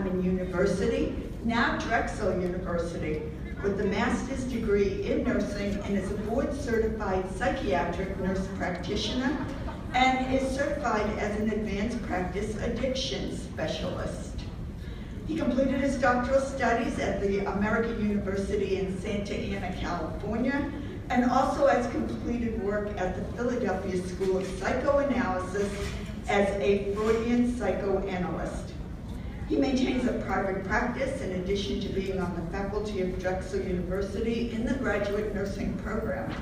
Lorman University, now Drexel University, with a master's degree in nursing and is a board-certified psychiatric nurse practitioner and is certified as an advanced practice addiction specialist. He completed his doctoral studies at the American University in Santa Ana, California, and also has completed work at the Philadelphia School of Psychoanalysis as a Freudian psychoanalyst. He maintains a private practice in addition to being on the faculty of Drexel University in the graduate nursing program.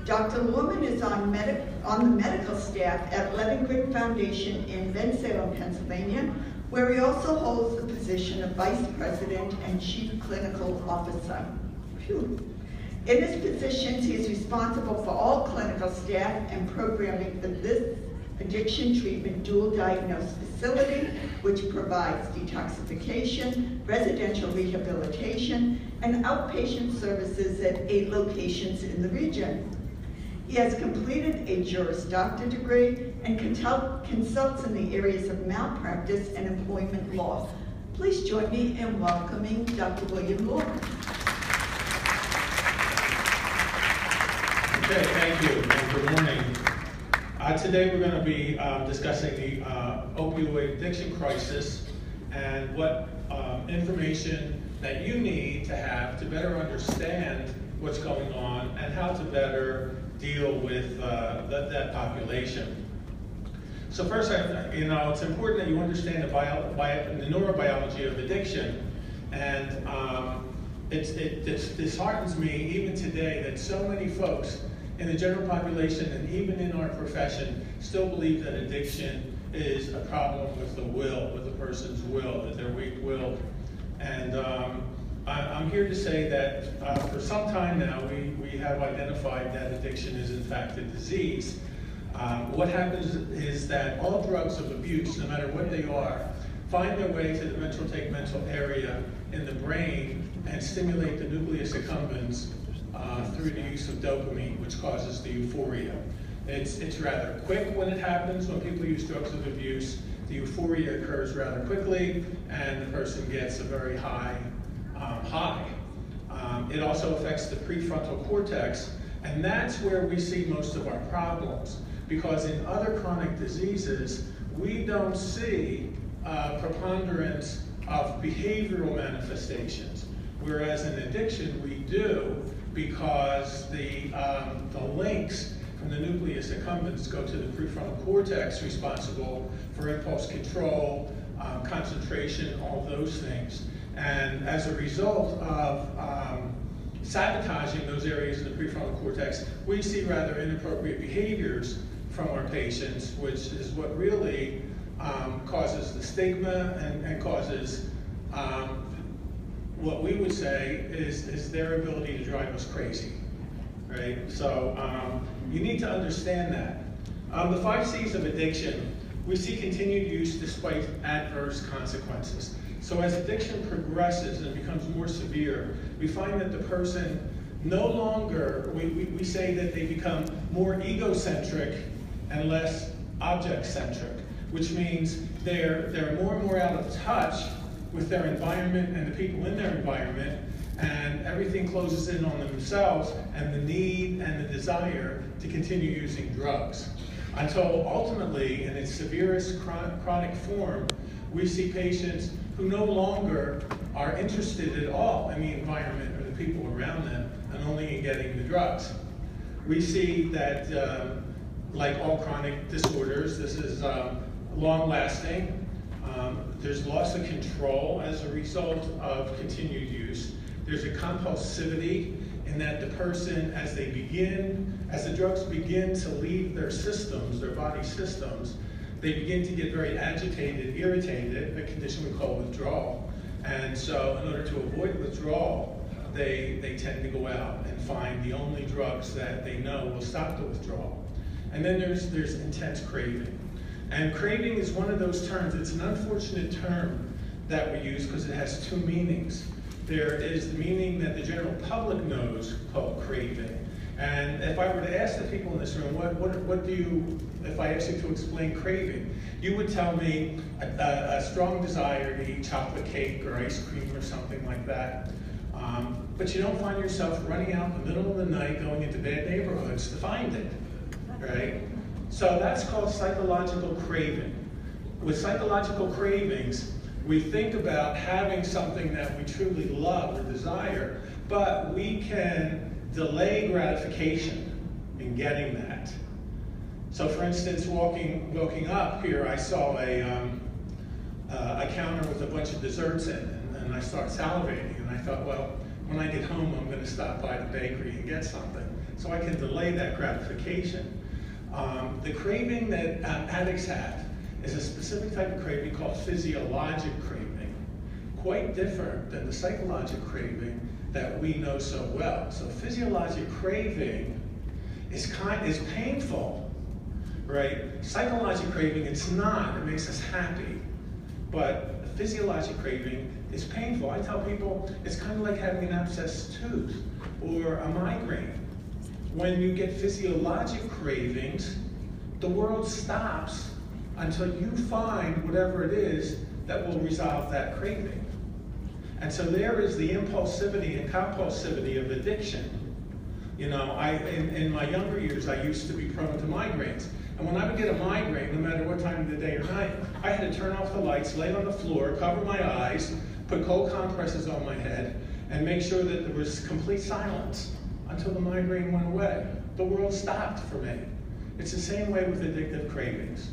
Dr. Lorman is on the medical staff at Livengrin Foundation in Bensalem, Pennsylvania, where he also holds the position of Vice President and Chief Clinical Officer. Phew. In his positions, he is responsible for all clinical staff and programming for this addiction treatment dual diagnosed facility, which provides detoxification, residential rehabilitation, and outpatient services at 8 locations in the region. He has completed a Juris Doctor degree and consults in the areas of malpractice and employment law. Please join me in welcoming Dr. William Lorman. Okay, thank you, and good morning. Today we're going to be discussing the opioid addiction crisis and what information that you need to have to better understand what's going on and how to better deal with that population. So first, it's important that you understand the neurobiology of addiction, and it disheartens me even today that so many folks in the general population and even in our profession still believe that addiction is a problem with the will, with the person's will, that they're weak-willed. And I'm here to say that for some time now we have identified that addiction is in fact a disease. What happens is that all drugs of abuse, no matter what they are, find their way to the ventral tegmental area in the brain and stimulate the nucleus accumbens through the use of dopamine, which causes the euphoria. It's rather quick when it happens. When people use drugs of abuse, the euphoria occurs rather quickly, and the person gets a very high high. It also affects the prefrontal cortex, and that's where we see most of our problems, because in other chronic diseases, we don't see preponderance of behavioral manifestations, whereas in addiction we do, because the links from the nucleus accumbens go to the prefrontal cortex, responsible for impulse control, concentration, all those things. And as a result of sabotaging those areas in the prefrontal cortex, we see rather inappropriate behaviors from our patients, which is what really causes the stigma and causes what we would say is their ability to drive us crazy, right? So you need to understand that. The 5 C's of addiction, we see continued use despite adverse consequences. So as addiction progresses and becomes more severe, we find that the person no longer, we say that they become more egocentric and less object-centric, which means they're more and more out of touch with their environment and the people in their environment, and everything closes in on themselves and the need and the desire to continue using drugs. Until ultimately, in its severest chronic form, we see patients who no longer are interested at all in the environment or the people around them and only in getting the drugs. We see that, like all chronic disorders, this is long-lasting. There's loss of control as a result of continued use. There's a compulsivity in that the person, as the drugs begin to leave their systems, their body systems, they begin to get very agitated, irritated, a condition we call withdrawal. And so in order to avoid withdrawal, they tend to go out and find the only drugs that they know will stop the withdrawal. And then there's intense craving. And craving is one of those terms. It's an unfortunate term that we use because it has 2 meanings. There is the meaning that the general public knows called craving, And if I were to ask the people in this room, what do you, if I asked you to explain craving, you would tell me a strong desire to eat chocolate cake or ice cream or something like that. But you don't find yourself running out in the middle of the night going into bad neighborhoods to find it, right? So that's called psychological craving. With psychological cravings, we think about having something that we truly love or desire, but we can delay gratification in getting that. So for instance, walking up here, I saw a counter with a bunch of desserts in it, and I started salivating, and I thought, well, when I get home, I'm gonna stop by the bakery and get something. So I can delay that gratification. The craving that addicts have is a specific type of craving called physiologic craving, quite different than the psychological craving that we know so well. So physiologic craving is painful, right? Psychological craving, it's not, it makes us happy. But physiologic craving is painful. I tell people it's kind of like having an abscessed tooth or a migraine. When you get physiologic cravings, the world stops until you find whatever it is that will resolve that craving. And so there is the impulsivity and compulsivity of addiction. You know, in my younger years, I used to be prone to migraines. And when I would get a migraine, no matter what time of the day or night, I had to turn off the lights, lay on the floor, cover my eyes, put cold compresses on my head, and make sure that there was complete silence until the migraine went away. The world stopped for me. It's the same way with addictive cravings.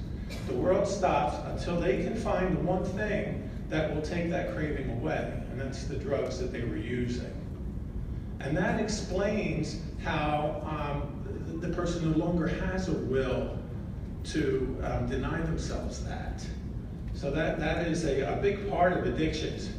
The world stops until they can find the one thing that will take that craving away, and that's the drugs that they were using. And that explains how the person no longer has a will to deny themselves that. So that is a big part of addictions.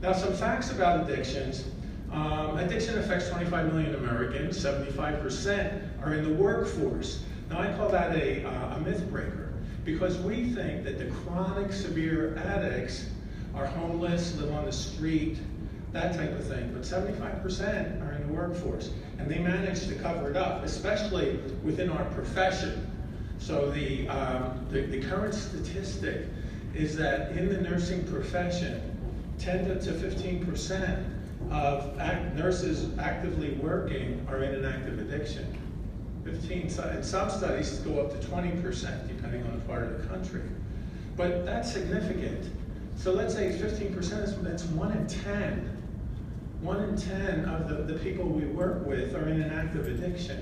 Now, some facts about addictions. Addiction affects 25 million Americans, 75% are in the workforce. Now, I call that a myth breaker, because we think that the chronic severe addicts are homeless, live on the street, that type of thing. But 75% are in the workforce, and they manage to cover it up, especially within our profession. So the current statistic is that in the nursing profession, 10 to 15% of nurses actively working are in an active addiction. 15, and some studies go up to 20%, depending on the part of the country. But that's significant. So let's say 15%, that's 1 in 10. 1 in 10 of the people we work with are in an active addiction.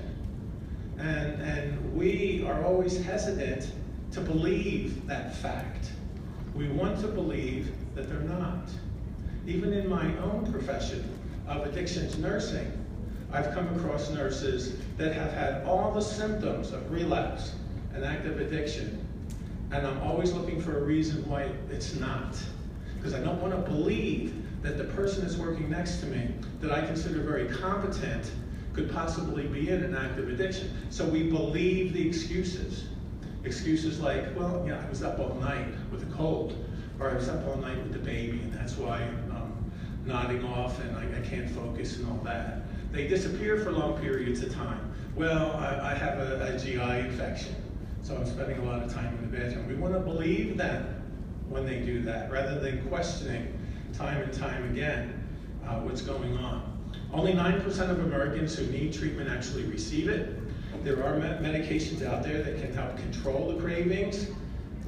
And we are always hesitant to believe that fact. We want to believe that they're not. Even in my own profession of addictions nursing, I've come across nurses that have had all the symptoms of relapse and active addiction, and I'm always looking for a reason why it's not. Because I don't want to believe that the person that's working next to me, that I consider very competent, could possibly be in an active addiction. So we believe the excuses. Excuses like, well, yeah, I was up all night with a cold, or I was up all night with the baby, and that's why I'm nodding off and I can't focus and all that. They disappear for long periods of time. Well, I have a GI infection, so I'm spending a lot of time in the bathroom. We want to believe them when they do that, rather than questioning time and time again what's going on. Only 9% of Americans who need treatment actually receive it. There are medications out there that can help control the cravings.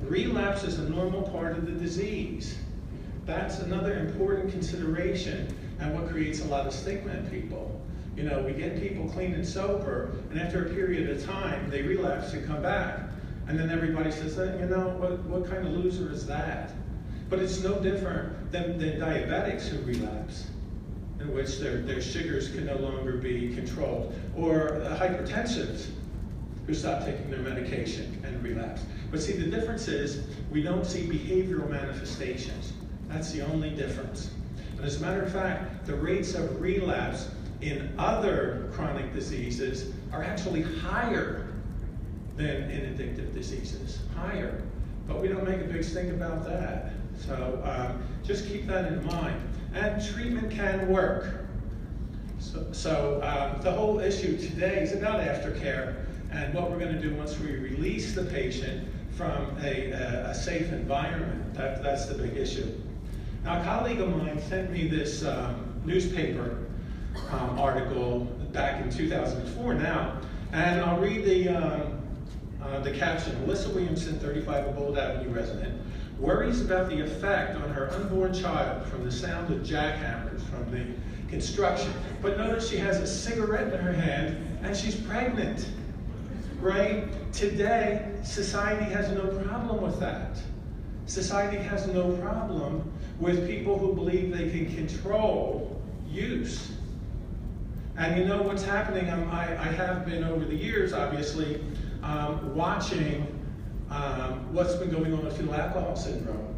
Relapse is a normal part of the disease. That's another important consideration, and what creates a lot of stigma in people. You know, we get people clean and sober, and after a period of time, they relapse and come back. And then everybody says, you know, what kind of loser is that? But it's no different than diabetics who relapse, in which their sugars can no longer be controlled, or hypertensives who stop taking their medication and relapse. But see, the difference is we don't see behavioral manifestations. That's the only difference. And as a matter of fact, the rates of relapse in other chronic diseases are actually higher than in addictive diseases, higher. But we don't make a big stink about that. So just keep that in mind. And treatment can work. So the whole issue today is about aftercare and what we're going to do once we release the patient from a safe environment. That's the big issue. Now, a colleague of mine sent me this newspaper article back in 2004 now, and I'll read the caption. Melissa Williamson, 35, a Bold Avenue resident, worries about the effect on her unborn child from the sound of jackhammers from the construction. But notice she has a cigarette in her hand and she's pregnant, right? Today, society has no problem with that. Society has no problem with people who believe they can control use. And you know what's happening, I have been over the years, obviously, watching what's been going on with fetal alcohol syndrome.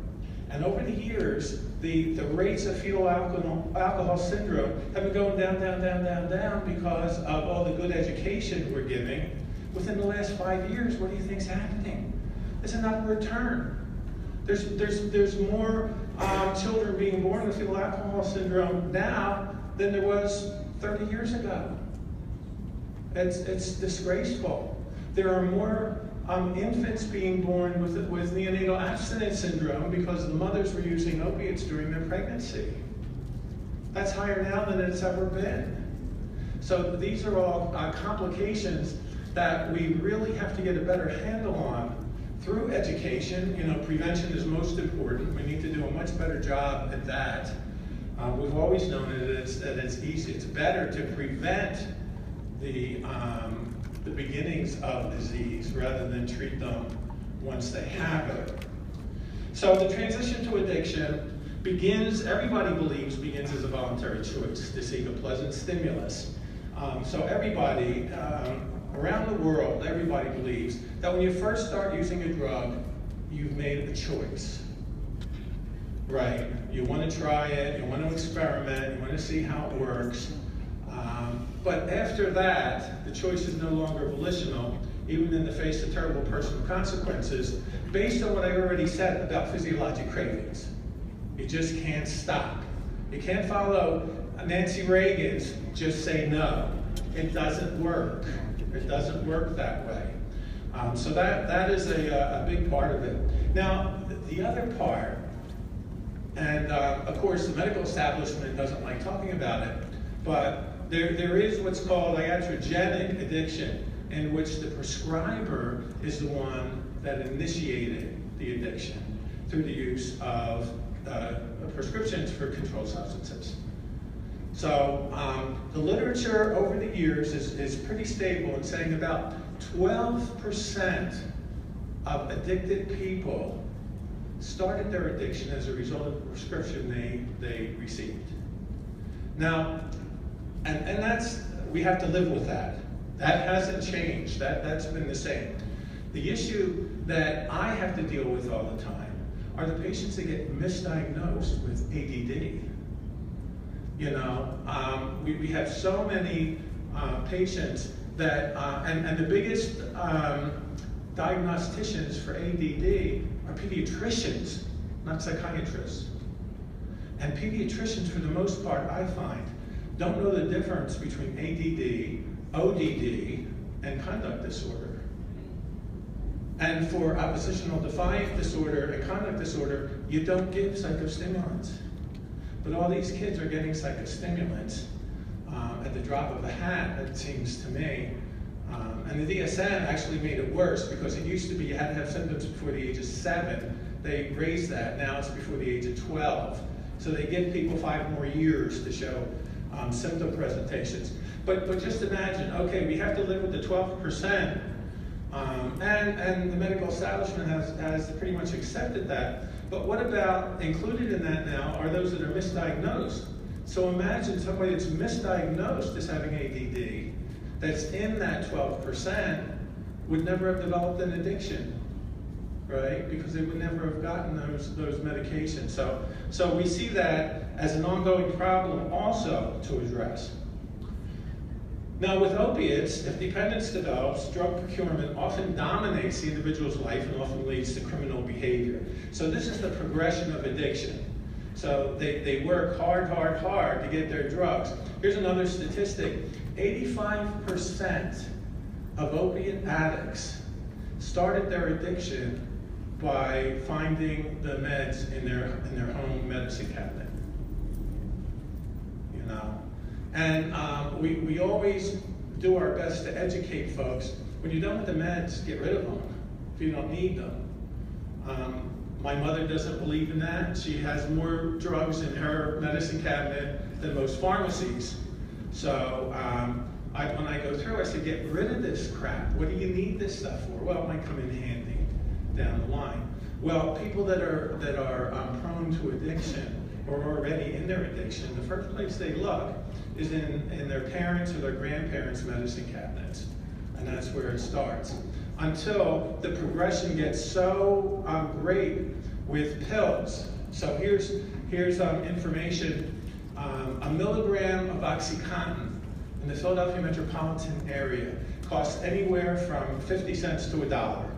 And over the years, the rates of fetal alcohol syndrome have been going down, down, down, down, down because of all the good education we're giving. Within the last 5 years, what do you think's happening? There's an upward turn. There's more children being born with fetal alcohol syndrome now than there was 30 years ago. It's disgraceful. There are more infants being born with neonatal abstinence syndrome because the mothers were using opiates during their pregnancy. That's higher now than it's ever been. So these are all complications that we really have to get a better handle on through education. You know, prevention is most important. We need to do a much better job at that. We've always known that it's easy. It's better to prevent the beginnings of disease rather than treat them once they have it. So the transition to addiction everybody believes begins as a voluntary choice to seek a pleasant stimulus. So everybody around the world, everybody believes that when you first start using a drug, you've made a choice. Right? You want to try it, you want to experiment, you want to see how it works. But after that, the choice is no longer volitional, even in the face of terrible personal consequences, based on what I already said about physiologic cravings. You just can't stop. You can't follow Nancy Reagan's just say no. It doesn't work. It doesn't work that way. So that is a big part of it. Now, the other part, and of course the medical establishment doesn't like talking about it, but there is what's called iatrogenic addiction, in which the prescriber is the one that initiated the addiction through the use of prescriptions for controlled substances. So the literature over the years is pretty stable in saying about 12% of addicted people started their addiction as a result of the prescription they received. Now, and that's, we have to live with that. That hasn't changed. That's been the same. The issue that I have to deal with all the time are the patients that get misdiagnosed with ADD. You know, we have so many patients that, and the biggest diagnosticians for ADD are pediatricians, not psychiatrists. And pediatricians, for the most part, I find, don't know the difference between ADD, ODD, and conduct disorder. And for oppositional defiant disorder and conduct disorder, you don't give psychostimulants. But all these kids are getting psychostimulants at the drop of a hat, it seems to me. And the DSM actually made it worse, because it used to be you had to have symptoms before the age of 7. They raised that, now it's before the age of 12. So they give people 5 more years to show symptom presentations. But just imagine, okay, we have to live with the 12%, and the medical establishment has pretty much accepted that. But what about, included in that now, are those that are misdiagnosed? So imagine somebody that's misdiagnosed as having ADD, that's in that 12%, would never have developed an addiction, right? Because they would never have gotten those medications. So we see that as an ongoing problem also to address. Now with opiates, if dependence develops, drug procurement often dominates the individual's life and often leads to criminal behavior. So this is the progression of addiction. So they work hard to get their drugs. Here's another statistic. 85% of opiate addicts started their addiction by finding the meds in their home medicine cabinet. You know? And we always do our best to educate folks. When you're done with the meds, get rid of them if you don't need them. My mother doesn't believe in that. She has more drugs in her medicine cabinet than most pharmacies. So when I go through, I say, get rid of this crap. What do you need this stuff for? Well, it might come in handy down the line. Well, people that are prone to addiction or already in their addiction, the first place they look is in their parents' or their grandparents' medicine cabinets. And that's where it starts. Until the progression gets so great with pills. So here's information. A milligram of OxyContin in the Philadelphia metropolitan area costs anywhere from 50 cents to $1.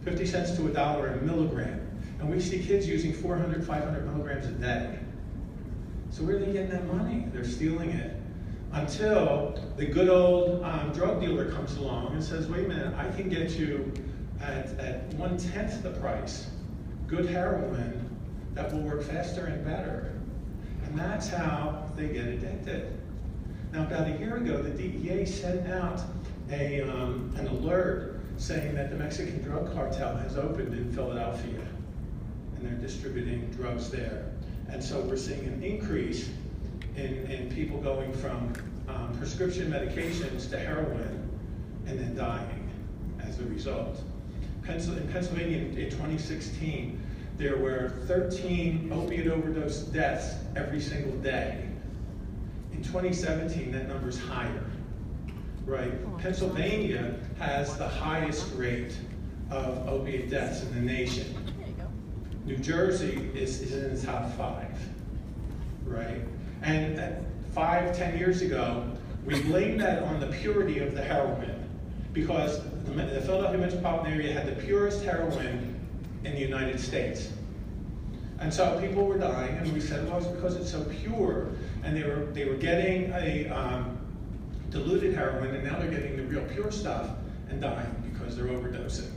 50 cents to $1 a milligram. And we see kids using 400, 500 milligrams a day. So where are they getting that money? They're stealing it. Until the good old drug dealer comes along and says, wait a minute, I can get you at 1/10 the price, good heroin that will work faster and better. And that's how they get addicted. Now, about a year ago, the DEA sent out an alert saying that the Mexican drug cartel has opened in Philadelphia, and they're distributing drugs there. And so we're seeing an increase in people going from prescription medications to heroin and then dying as a result. In Pennsylvania in 2016, there were 13 opiate overdose deaths every single day. In 2017, that number's higher, right? Pennsylvania has the highest rate of opiate deaths in the nation. New Jersey is in the top 5, right? And 5-10 years ago, we blamed that on the purity of the heroin because the Philadelphia metropolitan area had the purest heroin in the United States. And so people were dying, and we said, well, it's because it's so pure. And they were getting a diluted heroin, and now they're getting the real pure stuff and dying because they're overdosing.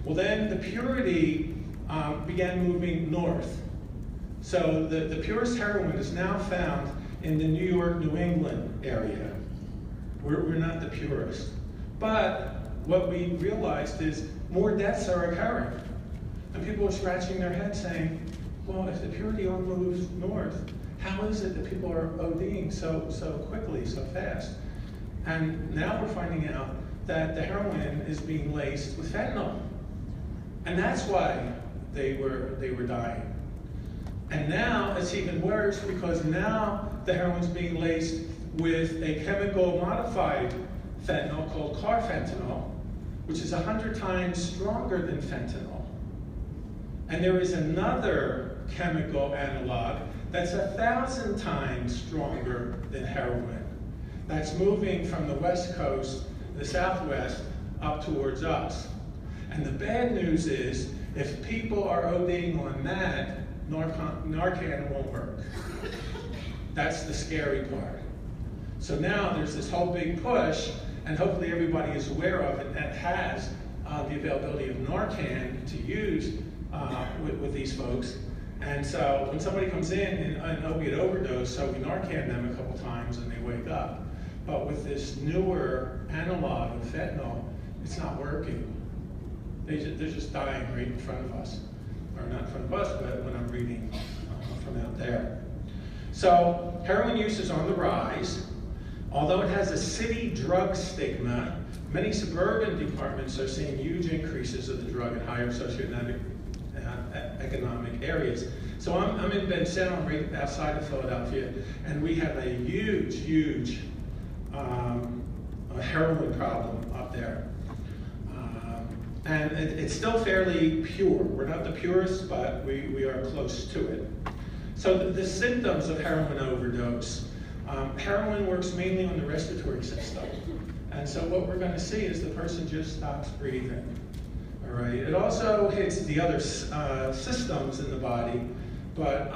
Well, then the purity began moving north. So the purest heroin is now found in the New York, New England area. We're not the purest. But what we realized is more deaths are occurring. And people are scratching their heads saying, well, if the purity all moves north, how is it that people are ODing so quickly, so fast? And now we're finding out that the heroin is being laced with fentanyl. And that's why they were dying. And now it's even worse because now the heroin's being laced with a chemical modified fentanyl called carfentanil, which is 100 times stronger than fentanyl. And there is another chemical analog that's 1,000 times stronger than heroin. That's moving from the West Coast, the Southwest, up towards us. And the bad news is, if people are ODing on that, Narcan won't work. That's the scary part. So now there's this whole big push, and hopefully everybody is aware of it and has the availability of Narcan to use with these folks. And so when somebody comes in an opiate overdose, so we Narcan them a couple times and they wake up. But with this newer analog of fentanyl, it's not working. They're just dying right in front of us. Or not in front of us, but when I'm reading from out there. So heroin use is on the rise. Although it has a city drug stigma, many suburban departments are seeing huge increases of the drug in higher socioeconomic areas. So I'm in Bensalem, right outside of Philadelphia, and we have a huge heroin problem up there. And it's still fairly pure. We're not the purest, but we are close to it. So the symptoms of heroin overdose. Heroin works mainly on the respiratory system. And so what we're going to see is the person just stops breathing. All right. It also hits the other systems in the body, but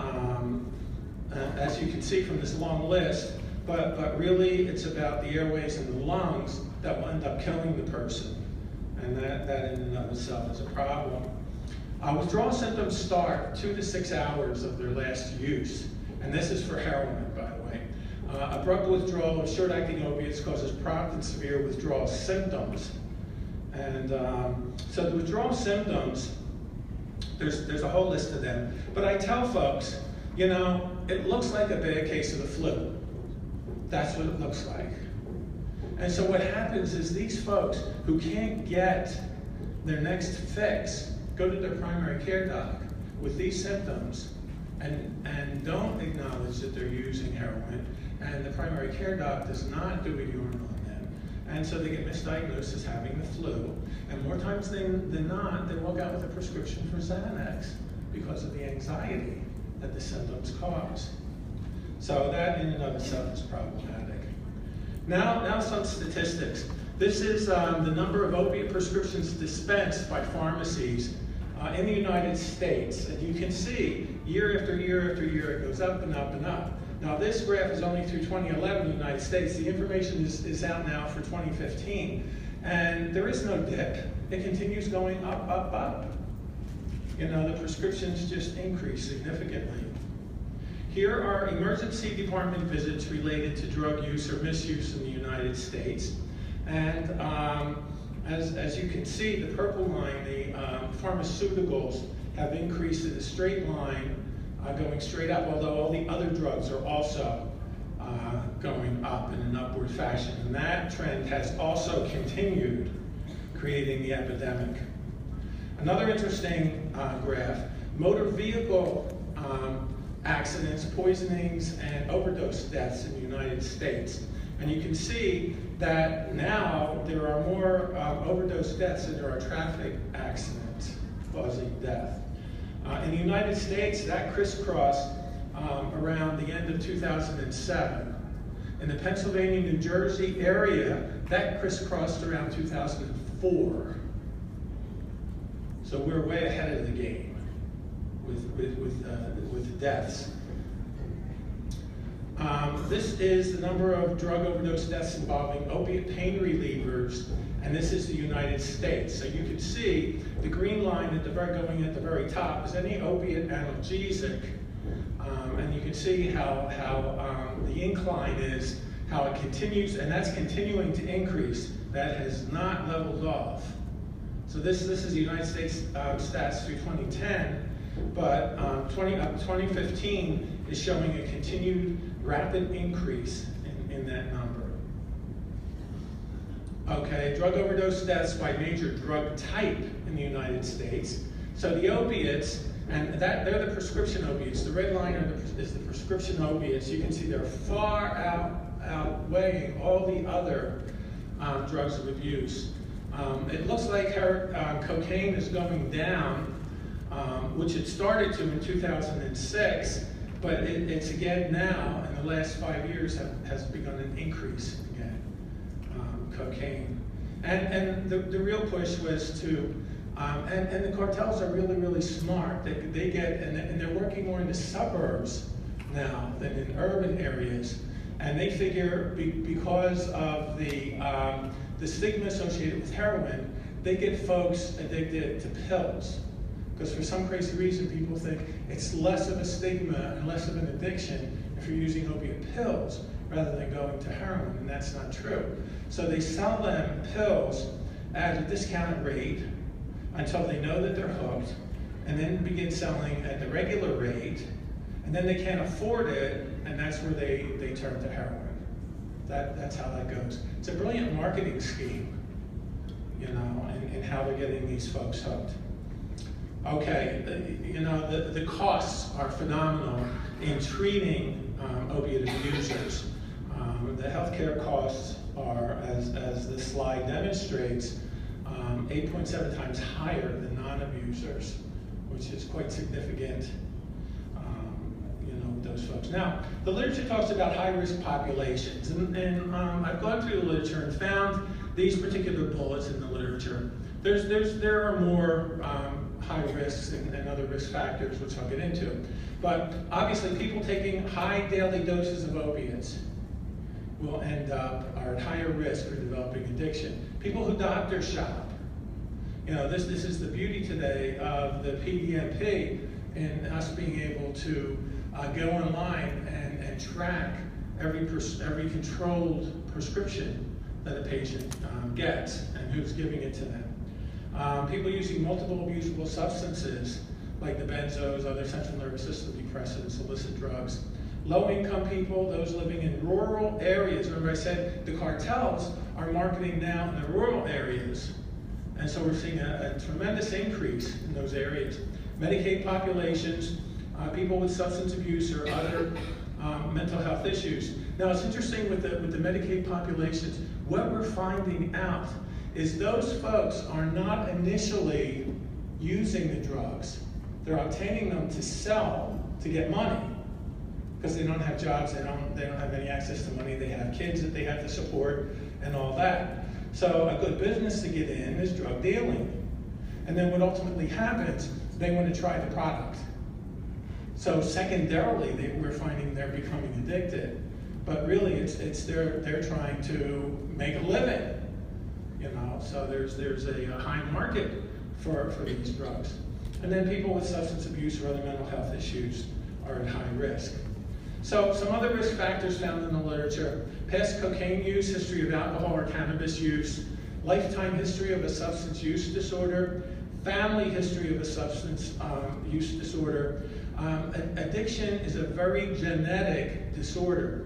as you can see from this long list, but really it's about the airways and the lungs that will end up killing the person. And that in and of itself is a problem. Withdrawal symptoms start 2 to 6 hours of their last use. And this is for heroin, by the way. Abrupt withdrawal of short-acting opiates causes prompt and severe withdrawal symptoms. And so the withdrawal symptoms, there's a whole list of them. But I tell folks, you know, it looks like a bad case of the flu. That's what it looks like. And so what happens is these folks who can't get their next fix go to their primary care doc with these symptoms and don't acknowledge that they're using heroin, and the primary care doc does not do a urine on them. And so they get misdiagnosed as having the flu, and more times than not, they walk out with a prescription for Xanax because of the anxiety that the symptoms cause. So that in and of itself is problematic. Now some statistics. This is the number of opiate prescriptions dispensed by pharmacies in the United States. And you can see year after year after year, it goes up and up and up. Now this graph is only through 2011 in the United States. The information is out now for 2015. And there is no dip. It continues going up, up, up. You know, the prescriptions just increase significantly. Here are emergency department visits related to drug use or misuse in the United States. And as you can see, the purple line, the pharmaceuticals have increased in a straight line, going straight up, although all the other drugs are also going up in an upward fashion. And that trend has also continued, creating the epidemic. Another interesting graph, motor vehicle accidents, poisonings, and overdose deaths in the United States. And you can see that now there are more overdose deaths than there are traffic accidents causing death. In the United States, that crisscrossed around the end of 2007. In the Pennsylvania, New Jersey area, that crisscrossed around 2004. So we're way ahead of the game with deaths. This is the number of drug overdose deaths involving opiate pain relievers, and this is the United States. So you can see the green line going at the very top is any opiate analgesic, and you can see how the incline is, how it continues, and that's continuing to increase. That has not leveled off. So this is the United States stats through 2010, but 2015 is showing a continued rapid increase in that number. Okay, drug overdose deaths by major drug type in the United States. So the opiates, and they're the prescription opiates. The red line is the prescription opiates. You can see they're far outweighing all the other drugs of abuse. It looks like cocaine is going down, which it started to in 2006, but it's again now, in the last 5 years, has begun an increase again, cocaine. And the real push was to, and the cartels are really, really smart. They get, and they're working more in the suburbs now than in urban areas. And they figure because of the stigma associated with heroin, they get folks addicted to pills. Because for some crazy reason, people think it's less of a stigma and less of an addiction if you're using opiate pills rather than going to heroin, and that's not true. So they sell them pills at a discounted rate until they know that they're hooked, and then begin selling at the regular rate, and then they can't afford it, and that's where they turn to heroin. That's how that goes. It's a brilliant marketing scheme, you know, and how they're getting these folks hooked. Okay, you know, the costs are phenomenal in treating opiate abusers. The healthcare costs are, as this slide demonstrates, 8.7 times higher than non-abusers, which is quite significant, you know, with those folks. Now, the literature talks about high-risk populations, and I've gone through the literature and found these particular bullets in the literature. There are more high risks and other risk factors, which I'll get into. But obviously, people taking high daily doses of opiates will are at higher risk for developing addiction. People who doctor shop. This is the beauty today of the PMHNP and us being able to go online and track every controlled prescription that a patient gets and who's giving it to them. People using multiple abusable substances like the benzos, other central nervous system depressants, illicit drugs. Low-income people, those living in rural areas. Remember I said the cartels are marketing now in the rural areas. And so we're seeing a tremendous increase in those areas. Medicaid populations, people with substance abuse or other mental health issues. Now it's interesting with the Medicaid populations, what we're finding out is those folks are not initially using the drugs. They're obtaining them to sell, to get money, because they don't have jobs, they don't have any access to money, they have kids that they have to support and all that. So a good business to get in is drug dealing. And then what ultimately happens, they want to try the product. So secondarily, we're finding they're becoming addicted. But really, they're trying to make a living. So there's a high market for these drugs. And then people with substance abuse or other mental health issues are at high risk. So some other risk factors found in the literature: past cocaine use, history of alcohol or cannabis use, lifetime history of a substance use disorder, family history of a substance use disorder. Addiction is a very genetic disorder.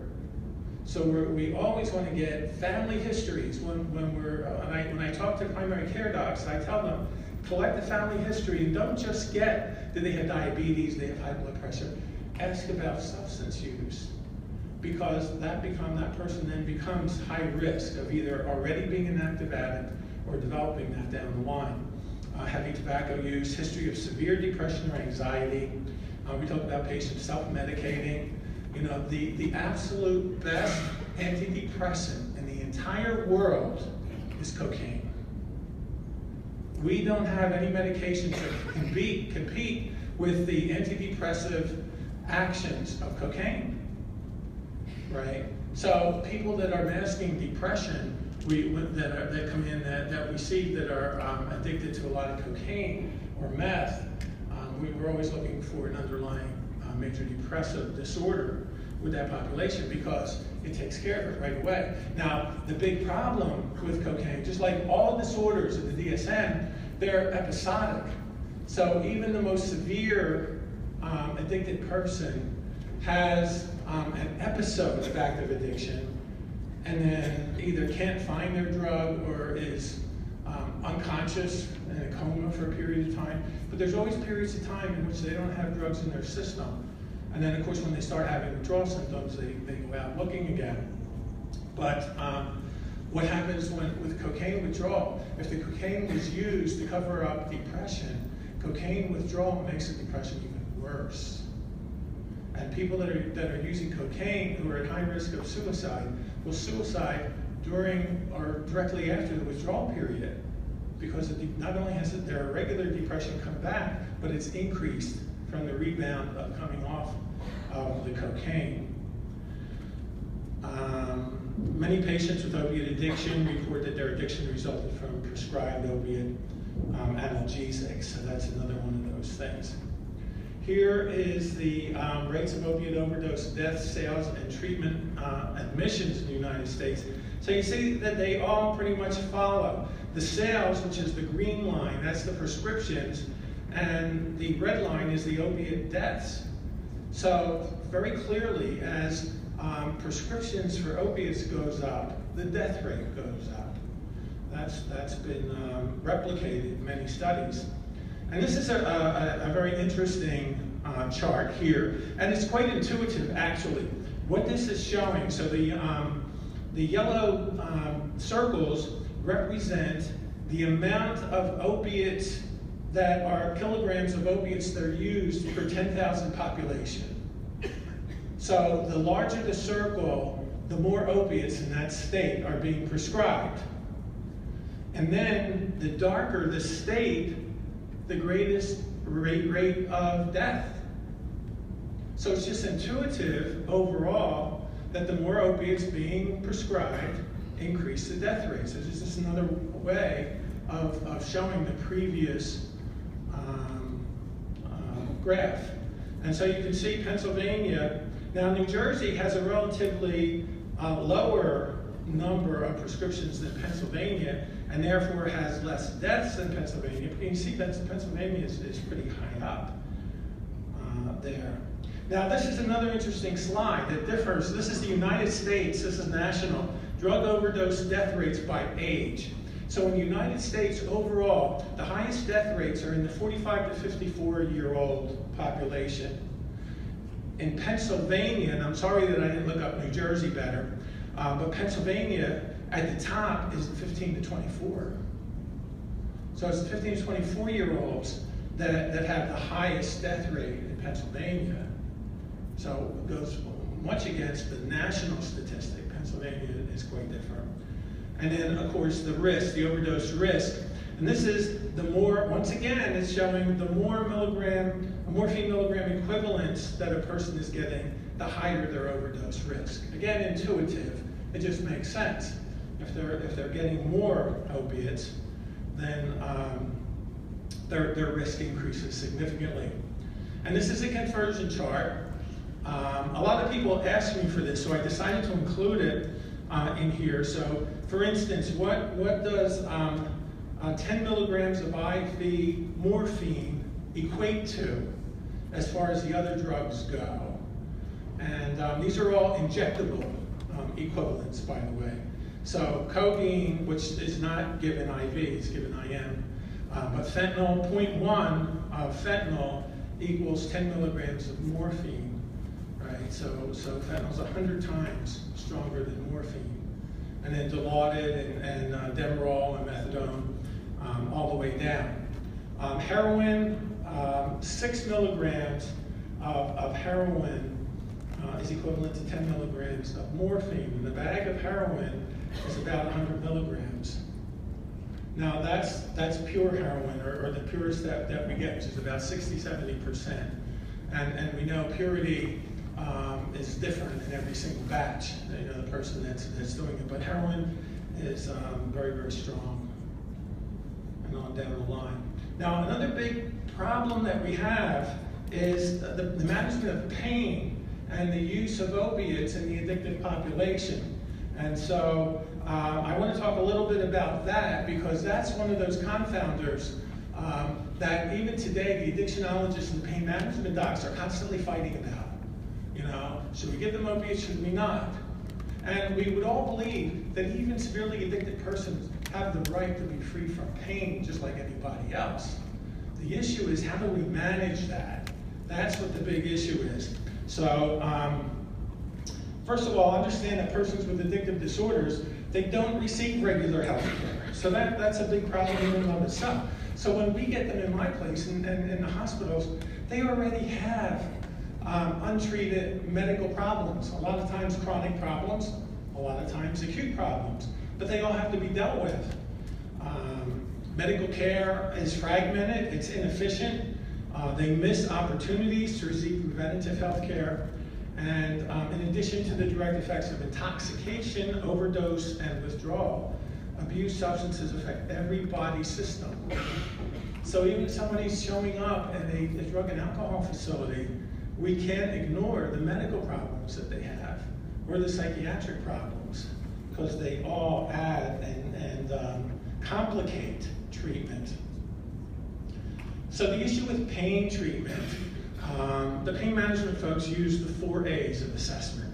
So we always want to get family histories when I talk to primary care docs. I tell them, collect the family history and don't just get, do they have diabetes, they have high blood pressure. Ask about substance use, because that person then becomes high risk of either already being an active addict or developing that down the line. Heavy tobacco use, history of severe depression or anxiety. We talk about patients self-medicating. The absolute best antidepressant in the entire world is cocaine. We don't have any medications that can compete with the antidepressive actions of cocaine, right? So people that are masking depression, that come in that we see that are addicted to a lot of cocaine or meth, we're always looking for an underlying major depressive disorder with that population because it takes care of it right away. Now, the big problem with cocaine, just like all disorders of the DSM, they're episodic. So even the most severe addicted person has an episode of active addiction and then either can't find their drug or is unconscious in a coma for a period of time. But there's always periods of time in which they don't have drugs in their system. And then, of course, when they start having withdrawal symptoms, they go out looking again. But what happens with cocaine withdrawal? If the cocaine was used to cover up depression, cocaine withdrawal makes the depression even worse. And people that are using cocaine who are at high risk of suicide will suicide during or directly after the withdrawal period, because not only has their regular depression come back, but it's increased from the rebound of coming off of the cocaine. Many patients with opiate addiction report that their addiction resulted from prescribed opiate analgesics, so that's another one of those things. Here is the rates of opiate overdose deaths, sales, and treatment admissions in the United States. So you see that they all pretty much follow. The sales, which is the green line, that's the prescriptions, and the red line is the opiate deaths. So very clearly, as prescriptions for opiates goes up, the death rate goes up. That's been replicated in many studies. And this is a very interesting chart here, and it's quite intuitive actually. What this is showing, so the yellow circles represent the amount of opiates that are kilograms of opiates that are used per 10,000 population. So the larger the circle, the more opiates in that state are being prescribed. And then the darker the state, the greatest rate of death. So it's just intuitive overall that the more opiates being prescribed increase the death rates. It's just another way of showing the previous graph. And so you can see Pennsylvania. Now New Jersey has a relatively lower number of prescriptions than Pennsylvania, and therefore has less deaths than Pennsylvania. But you can see that Pennsylvania is pretty high up there. Now this is another interesting slide that differs. This is the United States, this is national, drug overdose death rates by age. So in the United States overall, the highest death rates are in the 45 to 54-year-old population. In Pennsylvania, and I'm sorry that I didn't look up New Jersey better, but Pennsylvania at the top is the 15 to 24. So it's the 15 to 24-year-olds that have the highest death rate in Pennsylvania. So it goes much against the national statistic. Pennsylvania is quite different. And then, of course, the risk, the overdose risk. And this is the more, once again, it's showing the more morphine milligram equivalents that a person is getting, the higher their overdose risk. Again, intuitive, it just makes sense. If they're getting more opiates, then their risk increases significantly. And this is a conversion chart. A lot of people ask me for this, so I decided to include it in here. So, for instance, what does 10 milligrams of IV morphine equate to as far as the other drugs go? And these are all injectable equivalents, by the way. So codeine, which is not given IV, it's given IM, but fentanyl, 0.1 of fentanyl equals 10 milligrams of morphine, right? So fentanyl's 100 times stronger than morphine. And then Dilaudid and Demerol and methadone all the way down. Heroin, 6 milligrams of heroin is equivalent to 10 milligrams of morphine. And the bag of heroin is about 100 milligrams. Now that's pure heroin, or the purest that we get, which is about 60–70%. And we know purity is different in every single batch, you know, the person that's doing it. But heroin is very, very strong, and on down the line. Now, another big problem that we have is the management of pain and the use of opiates in the addicted population. And so I want to talk a little bit about that, because that's one of those confounders that even today the addictionologists and the pain management docs are constantly fighting about. You know, should we give them opiates, should we not? And we would all believe that even severely addicted persons have the right to be free from pain just like anybody else. The issue is, how do we manage that? That's what the big issue is. So, first of all, understand that persons with addictive disorders, they don't receive regular health care. So that's a big problem in and of itself. So when we get them in my place and in the hospitals, they already have untreated medical problems. A lot of times chronic problems, a lot of times acute problems, but they all have to be dealt with. Medical care is fragmented, it's inefficient. They miss opportunities to receive preventative health care. And in addition to the direct effects of intoxication, overdose, and withdrawal, abused substances affect every body system. So even if somebody's showing up at a drug and alcohol facility, we can't ignore the medical problems that they have, or the psychiatric problems, because they all add and complicate treatment. So the issue with pain treatment, the pain management folks use the 4 A's of assessment.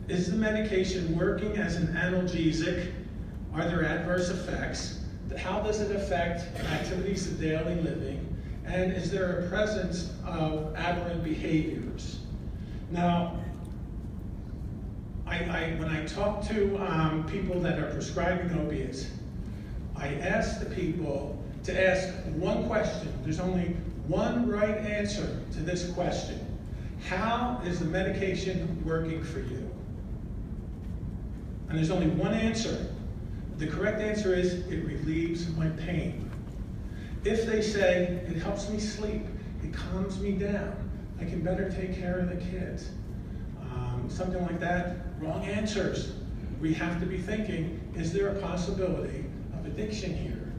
Is the medication working as an analgesic? Are there adverse effects? How does it affect activities of daily living? And is there a presence of aberrant behaviors? Now, when I talk to people that are prescribing opiates, I ask the people to ask one question. There's only one right answer to this question. How is the medication working for you? And there's only one answer. The correct answer is, it relieves my pain. If they say, it helps me sleep, it calms me down, I can better take care of the kids, something like that, wrong answers. We have to be thinking, is there a possibility of addiction here?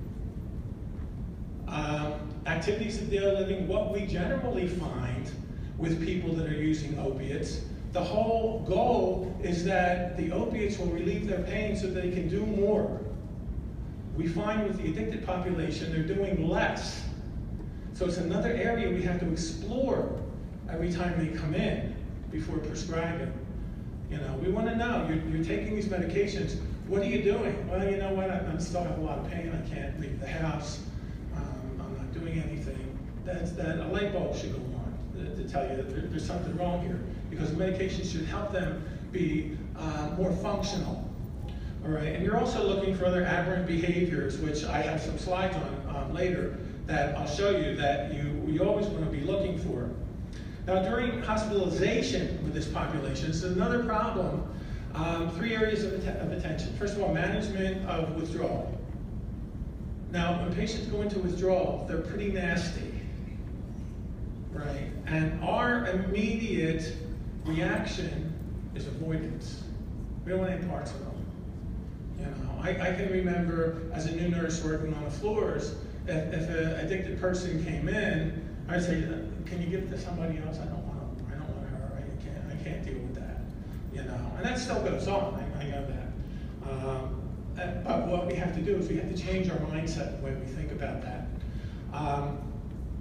Activities of daily living, what we generally find with people that are using opiates, the whole goal is that the opiates will relieve their pain so they can do more. We find with the addicted population, they're doing less. So it's another area we have to explore every time they come in before prescribing. You know, we want to know, you're taking these medications, what are you doing? Well, you know what, I still have a lot of pain, I can't leave the house, I'm not doing anything. That a light bulb should go on to tell you that there's something wrong here, because the medication should help them be more functional. All right, and you're also looking for other aberrant behaviors, which I have some slides on later that I'll show you that you always want to be looking for. Now, during hospitalization with this population, this is another problem. 3 areas of attention. First of all, management of withdrawal. Now, when patients go into withdrawal, they're pretty nasty, right? And our immediate reaction is avoidance. We don't want any parts of them. You know, I can remember as a new nurse working on the floors, if an addicted person came in, I'd say, can you give it to somebody else? I don't want her. I can't deal with that. You know, and that still goes on. I know that. But what we have to do is we have to change our mindset the way we think about that.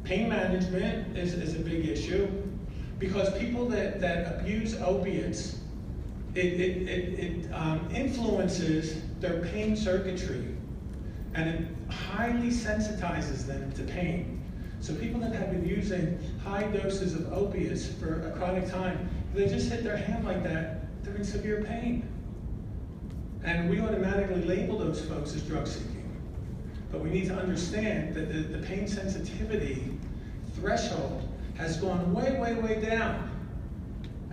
Pain management is a big issue, because people that abuse opiates, it influences their pain circuitry, and it highly sensitizes them to pain. So people that have been using high doses of opiates for a chronic time, if they just hit their hand like that, they're in severe pain. And we automatically label those folks as drug seeking. But we need to understand that the pain sensitivity threshold has gone way, way, way down.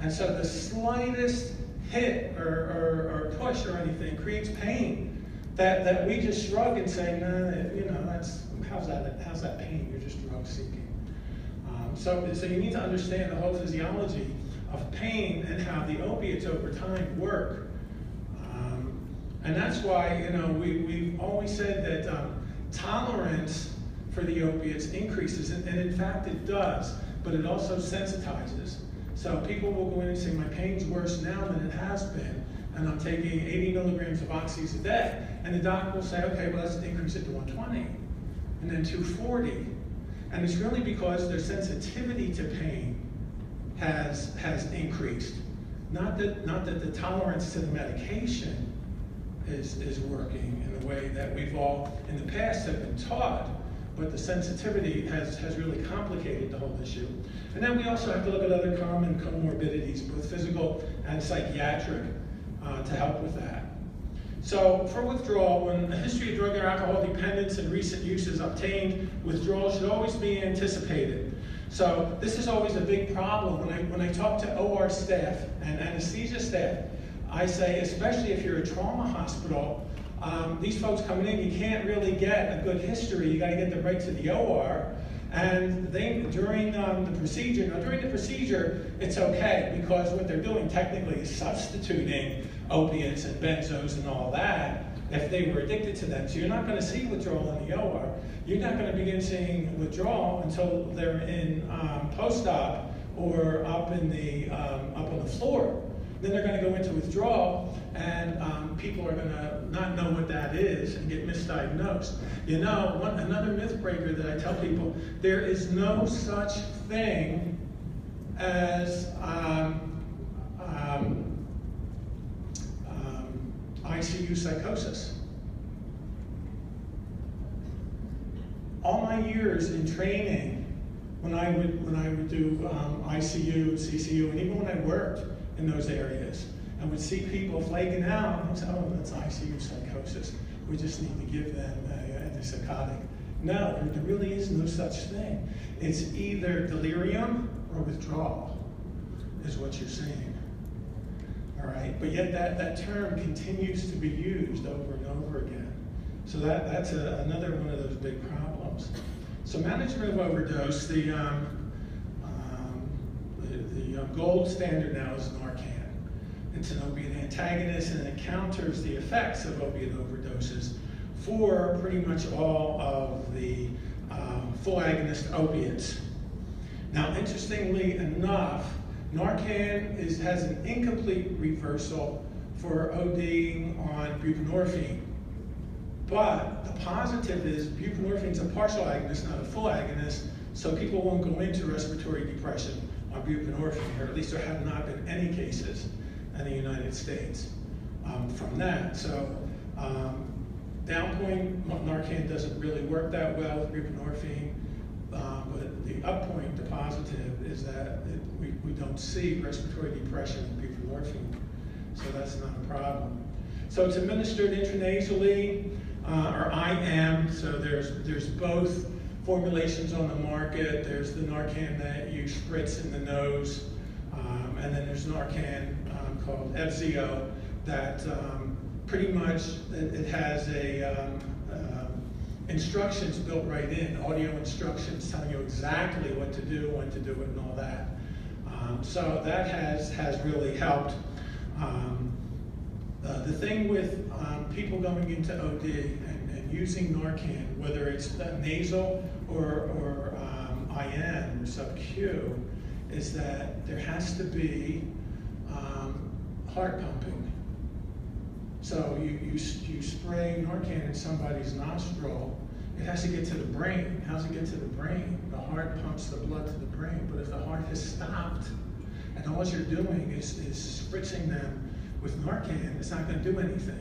And so the slightest hit or push or anything creates pain that we just shrug and say, no, you know, how's that pain? You're just drug seeking. So you need to understand the whole physiology of pain and how the opiates over time work. And that's why, you know, we've always said that tolerance for the opiates increases, and in fact it does, but it also sensitizes. So people will go in and say, my pain's worse now than it has been, and I'm taking 80 milligrams of oxys a day. And the doctor will say, okay, well, let's increase it to 120, and then 240. And it's really because their sensitivity to pain has increased. Not that the tolerance to the medication is working in the way that we've all in the past have been taught, but the sensitivity has really complicated the whole issue. And then we also have to look at other common comorbidities, both physical and psychiatric, to help with that. So for withdrawal, when a history of drug or alcohol dependence and recent use is obtained, withdrawal should always be anticipated. So this is always a big problem. When I talk to OR staff and anesthesia staff, I say, especially if you're a trauma hospital, these folks coming in, you can't really get a good history. You got to get them right to the OR. And during the procedure, it's okay, because what they're doing technically is substituting opiates and benzos and all that if they were addicted to them. So you're not going to see withdrawal in the OR. You're not going to begin seeing withdrawal until they're in post-op or up on the floor. Then they're going to go into withdrawal, and people are going to not know what that is and get misdiagnosed. You know, another myth breaker that I tell people, there is no such thing as ICU psychosis. All my years in training, when I would do ICU, CCU, and even when I worked in those areas, and would see people flaking out, and I'd say, oh, that's ICU psychosis. We just need to give them an antipsychotic. No, there really is no such thing. It's either delirium or withdrawal is what you're seeing. All right, but yet that term continues to be used over and over again. So that's another one of those big problems. So management of overdose, the gold standard now is Narcan. It's an opiate antagonist, and it counters the effects of opiate overdoses for pretty much all of the full agonist opiates. Now, interestingly enough, Narcan has an incomplete reversal for ODing on buprenorphine. But the positive is buprenorphine is a partial agonist, not a full agonist, so people won't go into respiratory depression on buprenorphine, or at least there have not been any cases in the United States from that. So downpoint Narcan doesn't really work that well with buprenorphine, but the uppoint, the positive, is that we don't see respiratory depression with buprenorphine, so that's not a problem. So it's administered intranasally, or IM, so there's both formulations on the market. There's the Narcan that you spritz in the nose, and then there's Narcan called FZO that pretty much it has instructions built right in, audio instructions telling you exactly what to do, when to do it, and all that. So that has really helped. The thing with people going into OD and using Narcan, whether it's nasal or IM or sub-Q, is that there has to be heart pumping. So you spray Narcan in somebody's nostril, it has to get to the brain. How does it get to the brain? The heart pumps the blood to the brain, but if the heart has stopped and all you're doing is spritzing them with Narcan, it's not going to do anything.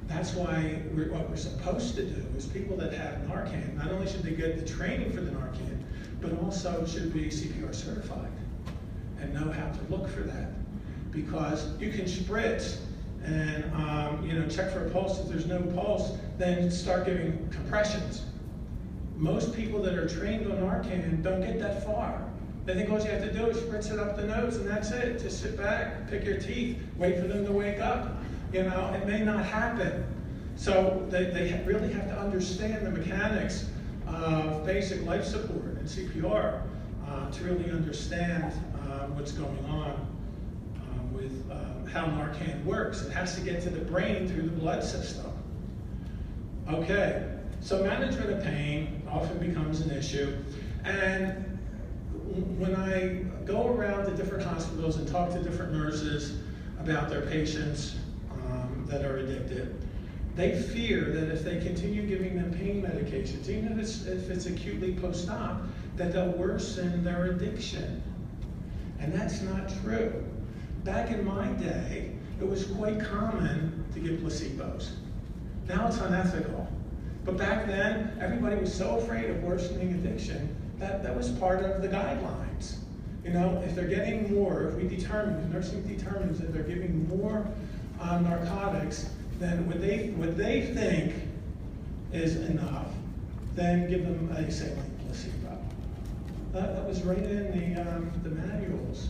That's why what we're supposed to do is people that have Narcan, not only should they get the training for the Narcan, but also should be CPR certified and know how to look for that. Because you can spritz and check for a pulse. If there's no pulse, then start giving compressions. Most people that are trained on Narcan don't get that far. They think all you have to do is spritz it up the nose and that's it. Just sit back, pick your teeth, wait for them to wake up. It may not happen. So they really have to understand the mechanics of basic life support and CPR to really understand what's going on with how Narcan works. It has to get to the brain through the blood system. Okay, so management of pain often becomes an issue. And when I go around to different hospitals and talk to different nurses about their patients that are addicted, they fear that if they continue giving them pain medications, even if it's acutely post-op, that they'll worsen their addiction. And that's not true. Back in my day, it was quite common to give placebos. Now it's unethical. But back then, everybody was so afraid of worsening addiction that was part of the guidelines. If they're getting more, if nursing determines that they're giving more narcotics than what they think is enough, then give them a saline placebo. That was right in the manuals.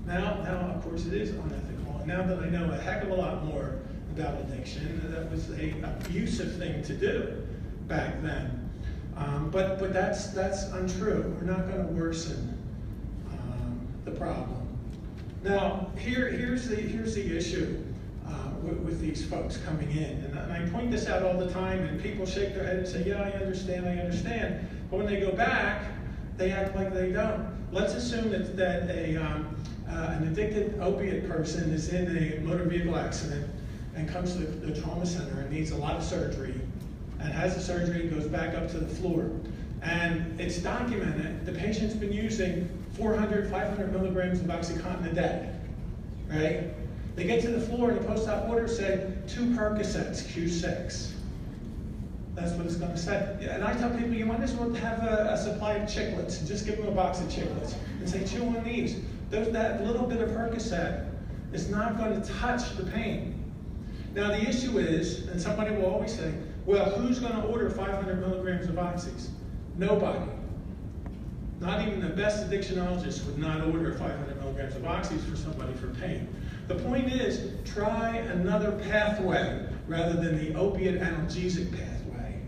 Now, of course, it is unethical. And now that I know a heck of a lot more about addiction, that was an abusive thing to do back then. But that's untrue. We're not going to worsen the problem. Now, here's the issue with these folks coming in, and I point this out all the time, and people shake their head and say, "Yeah, I understand." But when they go back, they act like they don't. Let's assume that an addicted opiate person is in a motor vehicle accident and comes to the trauma center and needs a lot of surgery, and has the surgery and goes back up to the floor. And it's documented, the patient's been using 400, 500 milligrams of OxyContin a day, right? They get to the floor and the post-op order said 2 Percocets, Q6. That's what it's going to say. And I tell people, you might as well have a supply of chiclets and just give them a box of chiclets and say, chew on these. That little bit of Percocet is not going to touch the pain. Now the issue is, and somebody will always say, well, who's going to order 500 milligrams of oxys? Nobody. Not even the best addictionologist would not order 500 milligrams of oxys for somebody for pain. The point is, try another pathway rather than the opiate analgesic pathway.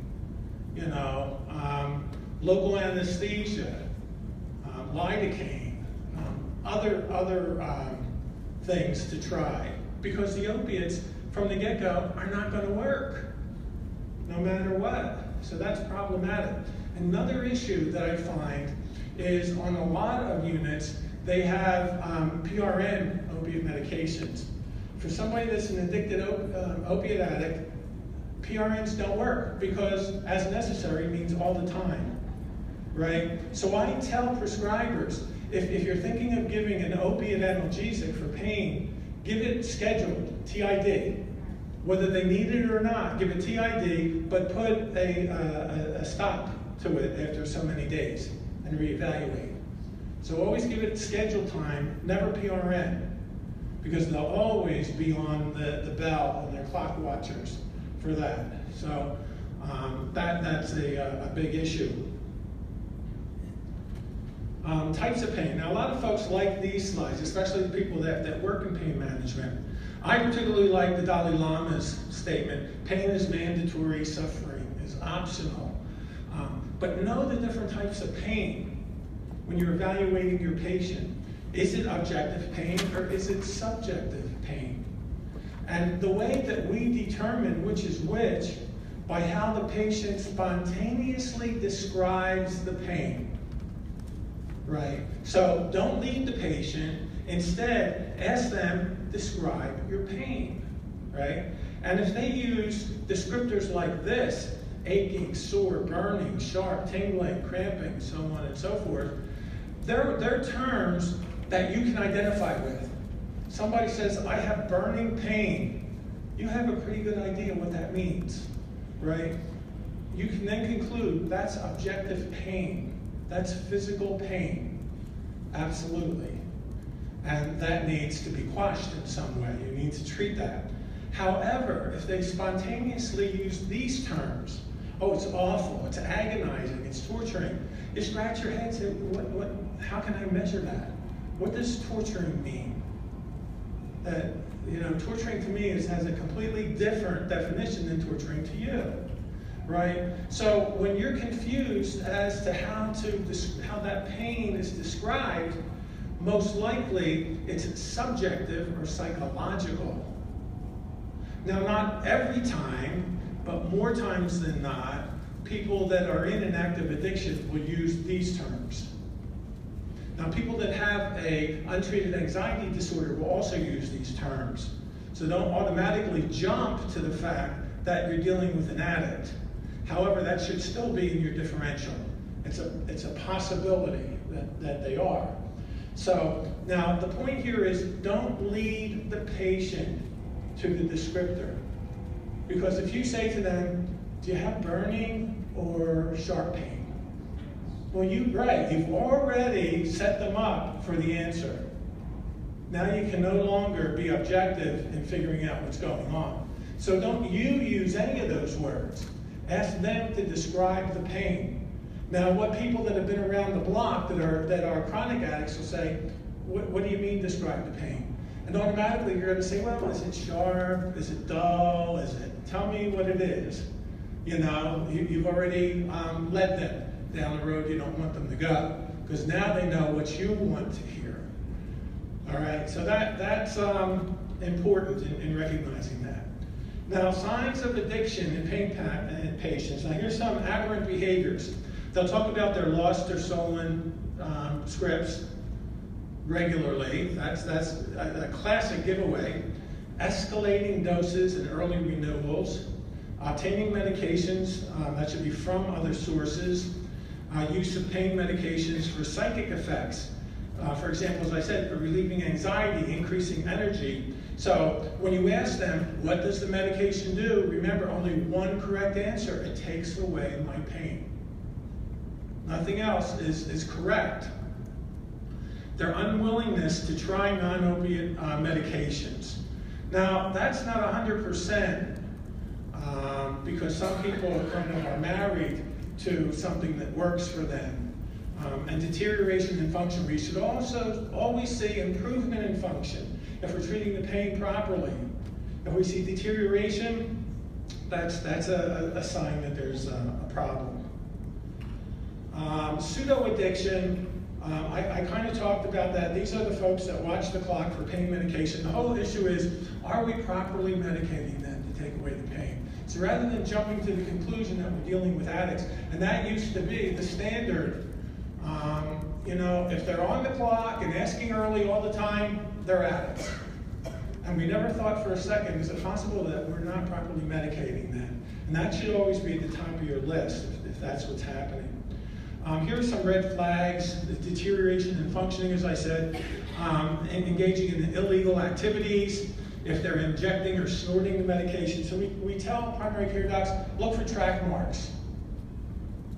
local anesthesia, lidocaine, other things to try, because the opiates from the get-go are not going to work, no matter what. So that's problematic. Another issue that I find is on a lot of units, they have PRN opiate medications. For somebody that's an addicted opiate addict, PRNs don't work because as necessary means all the time, right? So I tell prescribers, if you're thinking of giving an opiate analgesic for pain, give it scheduled, TID. Whether they need it or not, give it TID, but put a stop to it after so many days and reevaluate. So always give it scheduled time, never PRN, because they'll always be on the bell and they're clock watchers for that. So that's a big issue. Types of pain. Now, a lot of folks like these slides, especially the people that work in pain management. I particularly like the Dalai Lama's statement, pain is mandatory, suffering is optional. But know the different types of pain when you're evaluating your patient. Is it objective pain or is it subjective pain? And the way that we determine which is which, by how the patient spontaneously describes the pain. Right? So don't lead the patient. Instead, ask them, describe your pain. Right? And if they use descriptors like this, aching, sore, burning, sharp, tingling, cramping, so on and so forth, they're terms that you can identify with. Somebody says, I have burning pain. You have a pretty good idea what that means. Right? You can then conclude that's objective pain. That's physical pain, absolutely. And that needs to be quashed in some way. You need to treat that. However, if they spontaneously use these terms, oh, it's awful, it's agonizing, it's torturing, you scratch your head and say, how can I measure that? What does torturing mean? That, torturing to me has a completely different definition than torturing to you. Right? So when you're confused as to how that pain is described, most likely it's subjective or psychological. Now, not every time, but more times than not, people that are in an active addiction will use these terms. Now, people that have an untreated anxiety disorder will also use these terms. So don't automatically jump to the fact that you're dealing with an addict. However, that should still be in your differential. It's a possibility that they are. So now the point here is don't lead the patient to the descriptor. Because if you say to them, do you have burning or sharp pain? Well, you've already set them up for the answer. Now you can no longer be objective in figuring out what's going on. So don't you use any of those words. Ask them to describe the pain. Now, what people that have been around the block that are chronic addicts will say, what do you mean describe the pain? And automatically you're going to say, well, is it sharp? Is it dull? Tell me what it is. You've already led them down the road you don't want them to go, because now they know what you want to hear. All right, so that's important in recognizing that. Now, signs of addiction in pain patients. Now, here's some aberrant behaviors. They'll talk about their lost or stolen scripts regularly. That's a classic giveaway. Escalating doses and early renewals. Obtaining medications that should be from other sources. Use of pain medications for psychic effects. For example, as I said, for relieving anxiety, increasing energy. So when you ask them, what does the medication do? Remember, only one correct answer. It takes away my pain. Nothing else is correct. Their unwillingness to try non-opiate medications. Now, that's not 100% because some people are married to something that works for them. And deterioration in function. We should also always see improvement in function if we're treating the pain properly. If we see deterioration, that's a sign that there's a problem. Pseudo-addiction, I kind of talked about that. These are the folks that watch the clock for pain medication. The whole issue is, are we properly medicating them to take away the pain? So rather than jumping to the conclusion that we're dealing with addicts, and that used to be the standard, you know, if they're on the clock and asking early all the time, they're addicts. And we never thought for a second, is it possible that we're not properly medicating them? And that should always be at the top of your list if that's what's happening. Here are some red flags: the deterioration in functioning, as I said, and engaging in illegal activities, if they're injecting or snorting the medication. So we tell primary care docs, look for track marks.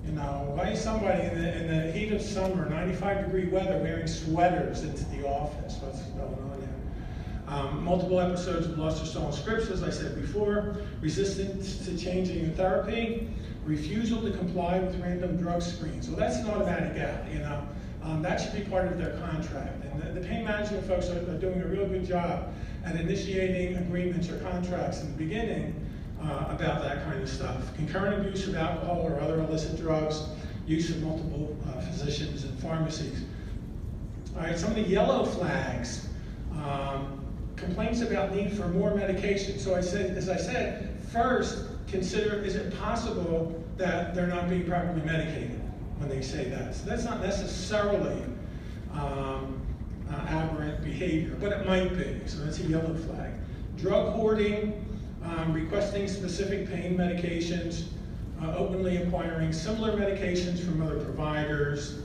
You know, why is somebody in the heat of summer, 95-degree weather, wearing sweaters into the office? What's going on there? Multiple episodes of lost or stolen scripts, as I said before, resistance to changing in therapy, refusal to comply with random drug screens. Well, that's an automatic out, you know. That should be part of their contract. And the pain management folks are doing a real good job at initiating agreements or contracts in the beginning about that kind of stuff. Concurrent abuse of alcohol or other illicit drugs, use of multiple physicians and pharmacies. All right, some of the yellow flags. Complaints about need for more medication. So as I said, first, consider, is it possible that they're not being properly medicated when they say that? So that's not necessarily aberrant behavior, but it might be. So that's a yellow flag. Drug hoarding, requesting specific pain medications, openly acquiring similar medications from other providers,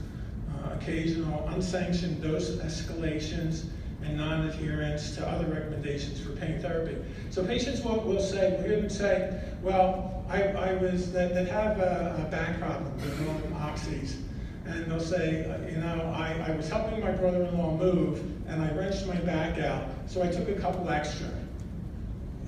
occasional unsanctioned dose escalations, and non-adherence to other recommendations for pain therapy. So patients will say, we'll hear them say, well, I was, that have a back problem, they're on oxys, and they'll say, you know, I was helping my brother-in-law move, and I wrenched my back out, so I took a couple extra.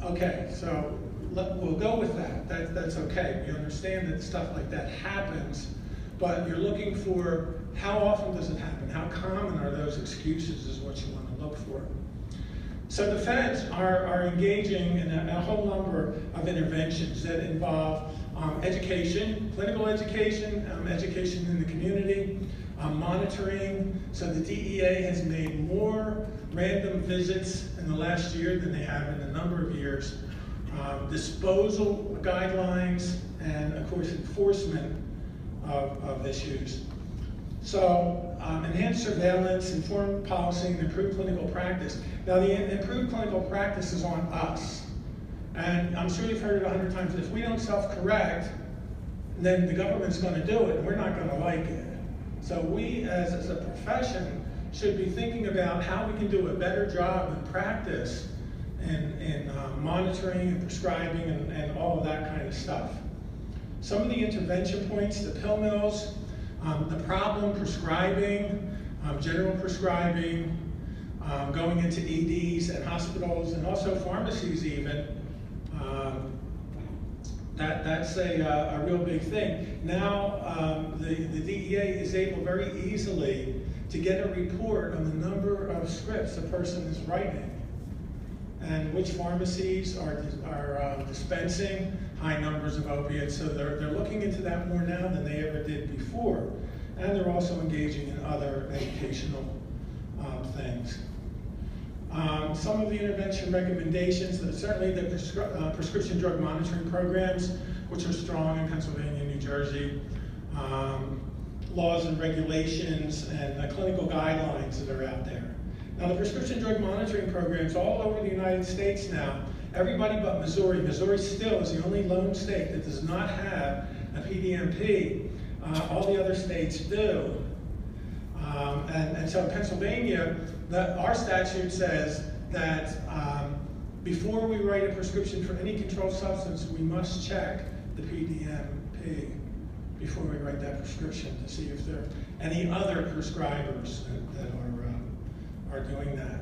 Okay, so we'll go with that. That's okay. We understand that stuff like that happens, but you're looking for how often does it happen? How common are those excuses is what you want to look for. So the feds are engaging in a whole number of interventions that involve education, clinical education, education in the community, monitoring. So the DEA has made more random visits in the last year than they have in a number of years. Disposal guidelines, and of course enforcement of issues. So enhanced surveillance, informed policy, and improved clinical practice. Now the improved clinical practice is on us. And I'm sure you've heard it 100 times. If we don't self-correct, then the government's going to do it, and we're not going to like it. So we, as a profession, should be thinking about how we can do a better job in practice in monitoring and prescribing and all of that kind of stuff. Some of the intervention points, the pill mills, the problem prescribing, general prescribing, going into EDs and hospitals and also pharmacies even. That's a real big thing. Now the DEA is able very easily to get a report on the number of scripts a person is writing and which pharmacies are dispensing high numbers of opiates. So they're looking into that more now than they ever did before. And they're also engaging in other educational things. Some of the intervention recommendations, certainly the prescription drug monitoring programs, which are strong in Pennsylvania and New Jersey, laws and regulations, and clinical guidelines that are out there. Now the prescription drug monitoring programs all over the United States now, everybody but Missouri. Missouri still is the only lone state that does not have a PDMP. All the other states do. And so in Pennsylvania, our statute says that before we write a prescription for any controlled substance, we must check the PDMP before we write that prescription to see if there are any other prescribers that are doing that.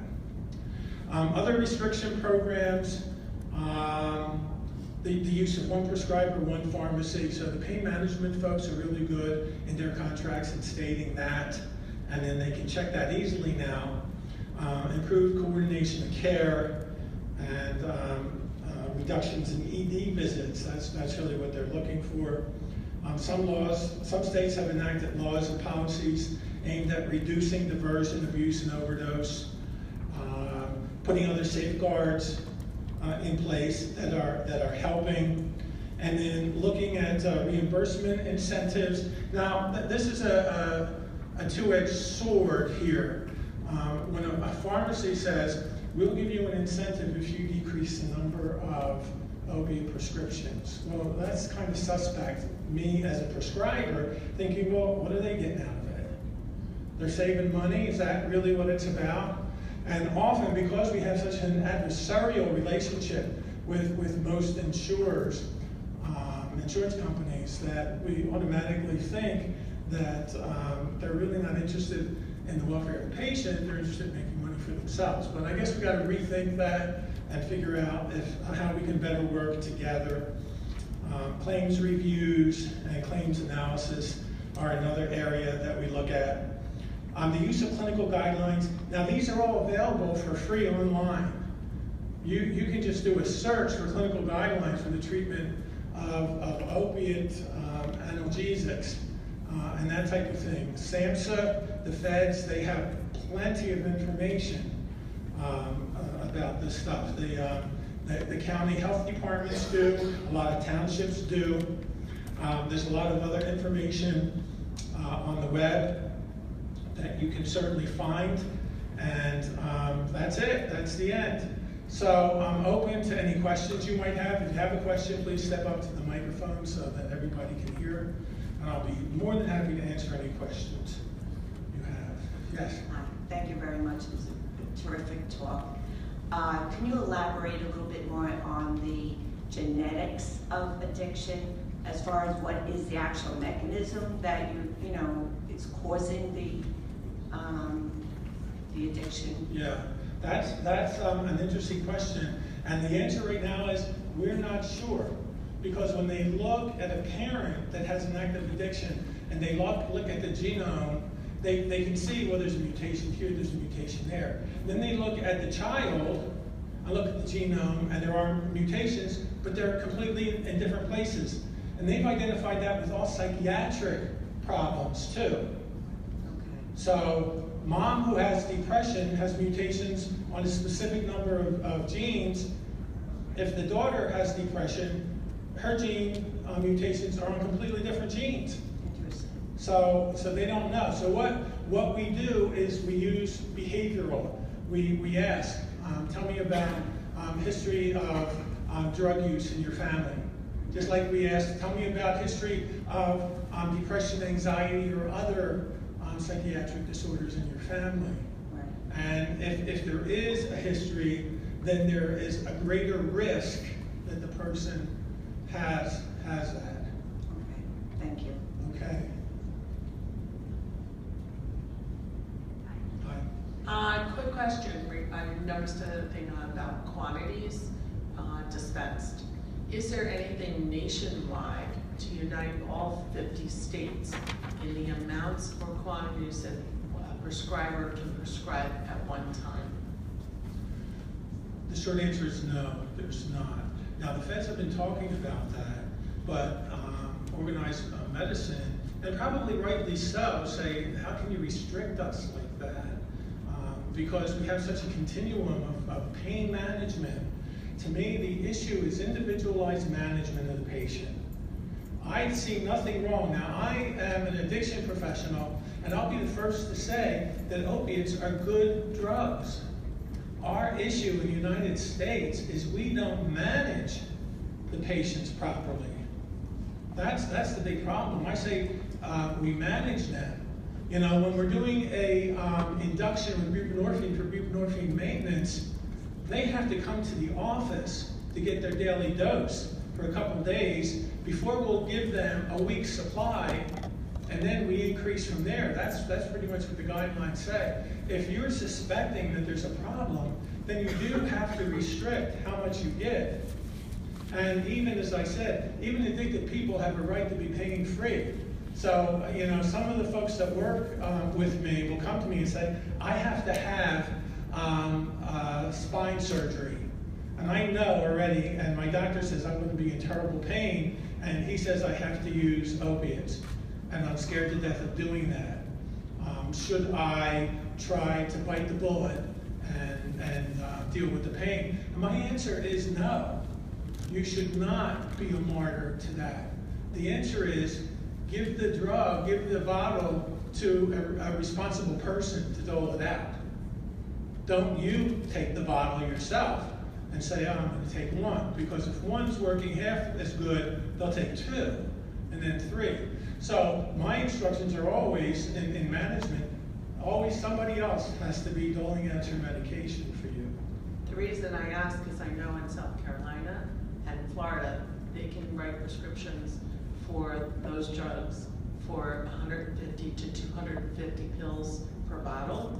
Other restriction programs, the use of one prescriber, one pharmacy. So the pain management folks are really good in their contracts in stating that, and then they can check that easily now. Improved coordination of care and reductions in ED visits. That's really what they're looking for. Some states have enacted laws and policies aimed at reducing diversion, abuse, and overdose, putting other safeguards in place that are helping, and then looking at reimbursement incentives. Now, this is a two-edged sword here. When a pharmacy says, we'll give you an incentive if you decrease the number of opiate prescriptions. Well, that's kind of suspect. Me as a prescriber thinking, well, what are they getting out of it? They're saving money? Is that really what it's about? And often, because we have such an adversarial relationship with most insurers, insurance companies, that we automatically think that they're really not interested in the welfare of the patient, they're interested in making money for themselves. But I guess we've got to rethink that and figure out how we can better work together. Claims reviews and claims analysis are another area that we look at. The use of clinical guidelines. Now, these are all available for free online. You can just do a search for clinical guidelines for the treatment of opiate analgesics and that type of thing. SAMHSA, the feds, they have plenty of information about this stuff. The county health departments do, a lot of townships do. There's a lot of other information on the web that you can certainly find, and that's it, that's the end. So I'm open to any questions you might have. If you have a question, please step up to the microphone so that everybody can hear, and I'll be more than happy to answer any questions you have. Yes? Thank you very much. It was a terrific talk. Can you elaborate a little bit more on the genetics of addiction, as far as what is the actual mechanism that is causing the addiction? Yeah, that's an interesting question, and the answer right now is we're not sure, because when they look at a parent that has an active addiction and they look at the genome, they can see, well, there's a mutation here, there's a mutation there. Then they look at the child and look at the genome, and there are mutations, but they're completely in different places. And they've identified that with all psychiatric problems too. Okay. So mom who has depression has mutations on a specific number of genes. If the daughter has depression, her gene mutations are on completely different genes. Interesting. So they don't know. So what we do is we use behavioral. We ask, tell me about history of drug use in your family. Just like we ask, tell me about history of depression, anxiety, or other psychiatric disorders in your family. Right. And if there is a history, then there is a greater risk that the person has that. Okay, thank you. Okay. Quick question. I noticed a thing about quantities dispensed. Is there anything nationwide to unite all 50 states in the amounts or quantities that a prescriber can prescribe at one time? The short answer is no, there's not. Now, the feds have been talking about that, but organized medicine, and probably rightly so, say, how can you restrict us like that? Because we have such a continuum of pain management. To me, the issue is individualized management of the patient. I see nothing wrong. Now, I am an addiction professional, and I'll be the first to say that opiates are good drugs. Our issue in the United States is we don't manage the patients properly. That's the big problem. I say we manage them. You know, when we're doing a induction with buprenorphine for buprenorphine maintenance, they have to come to the office to get their daily dose for a couple days before we'll give them a week's supply, and then we increase from there. That's pretty much what the guidelines say. If you're suspecting that there's a problem, then you do have to restrict how much you get. And even, as I said, even addicted people have a right to be pain free. So, you know, some of the folks that work with me will come to me and say, I have to have spine surgery. And I know already, and my doctor says I'm going to be in terrible pain, and he says, I have to use opiates, and I'm scared to death of doing that. Should I try to bite the bullet and deal with the pain? And my answer is no. You should not be a martyr to that. The answer is give the drug, give the bottle to a responsible person to dole it out. Don't you take the bottle yourself and say, oh, I'm going to take one. Because if one's working half as good, they'll take two, and then three. So my instructions are always, in management, always somebody else has to be doling out your medication for you. The reason I ask is I know in South Carolina and Florida, they can write prescriptions for those drugs for 150 to 250 pills per bottle,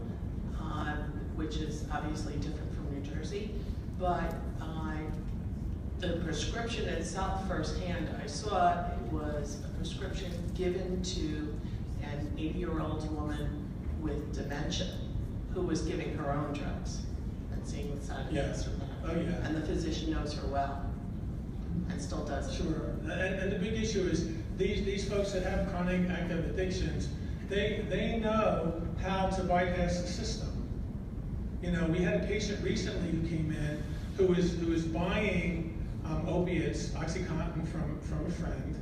which is obviously different from New Jersey. But the prescription itself firsthand, I saw it was a prescription given to an 80-year-old woman with dementia who was giving her own drugs and seeing the side effects from that. Oh, yeah. And the physician knows her well and still does it. Sure. And the big issue is these folks that have chronic active addictions, they know how to bypass the system. You know, we had a patient recently who came in who was buying opiates, OxyContin from a friend,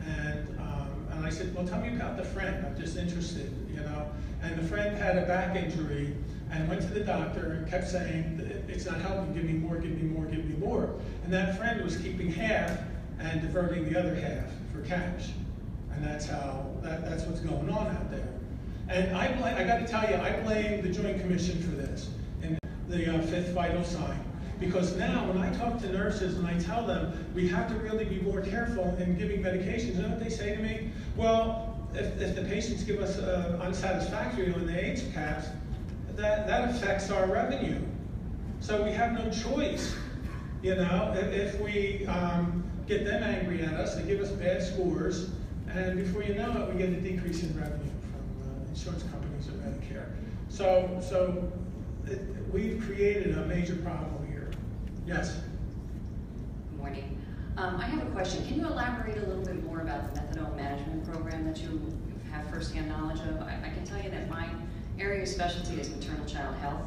and I said, well, tell me about the friend. I'm just interested, you know. And the friend had a back injury and went to the doctor and kept saying, it's not helping, give me more, give me more, give me more. And that friend was keeping half and diverting the other half for cash. And that's what's going on out there. And I got to tell you, I blame the Joint Commission for this, in the fifth vital sign. Because now, when I talk to nurses and I tell them we have to really be more careful in giving medications, you know what they say to me? Well, if the patients give us unsatisfactory on the AIDS caps, that affects our revenue. So we have no choice, you know, if we get them angry at us, they give us bad scores, and before you know it, we get a decrease in revenue from insurance companies or Medicare. So we've created a major problem here. Yes? Good morning. I have a question. Can you elaborate a little bit more about the methadone management program that you have firsthand knowledge of? I can tell you that my area of specialty is maternal child health,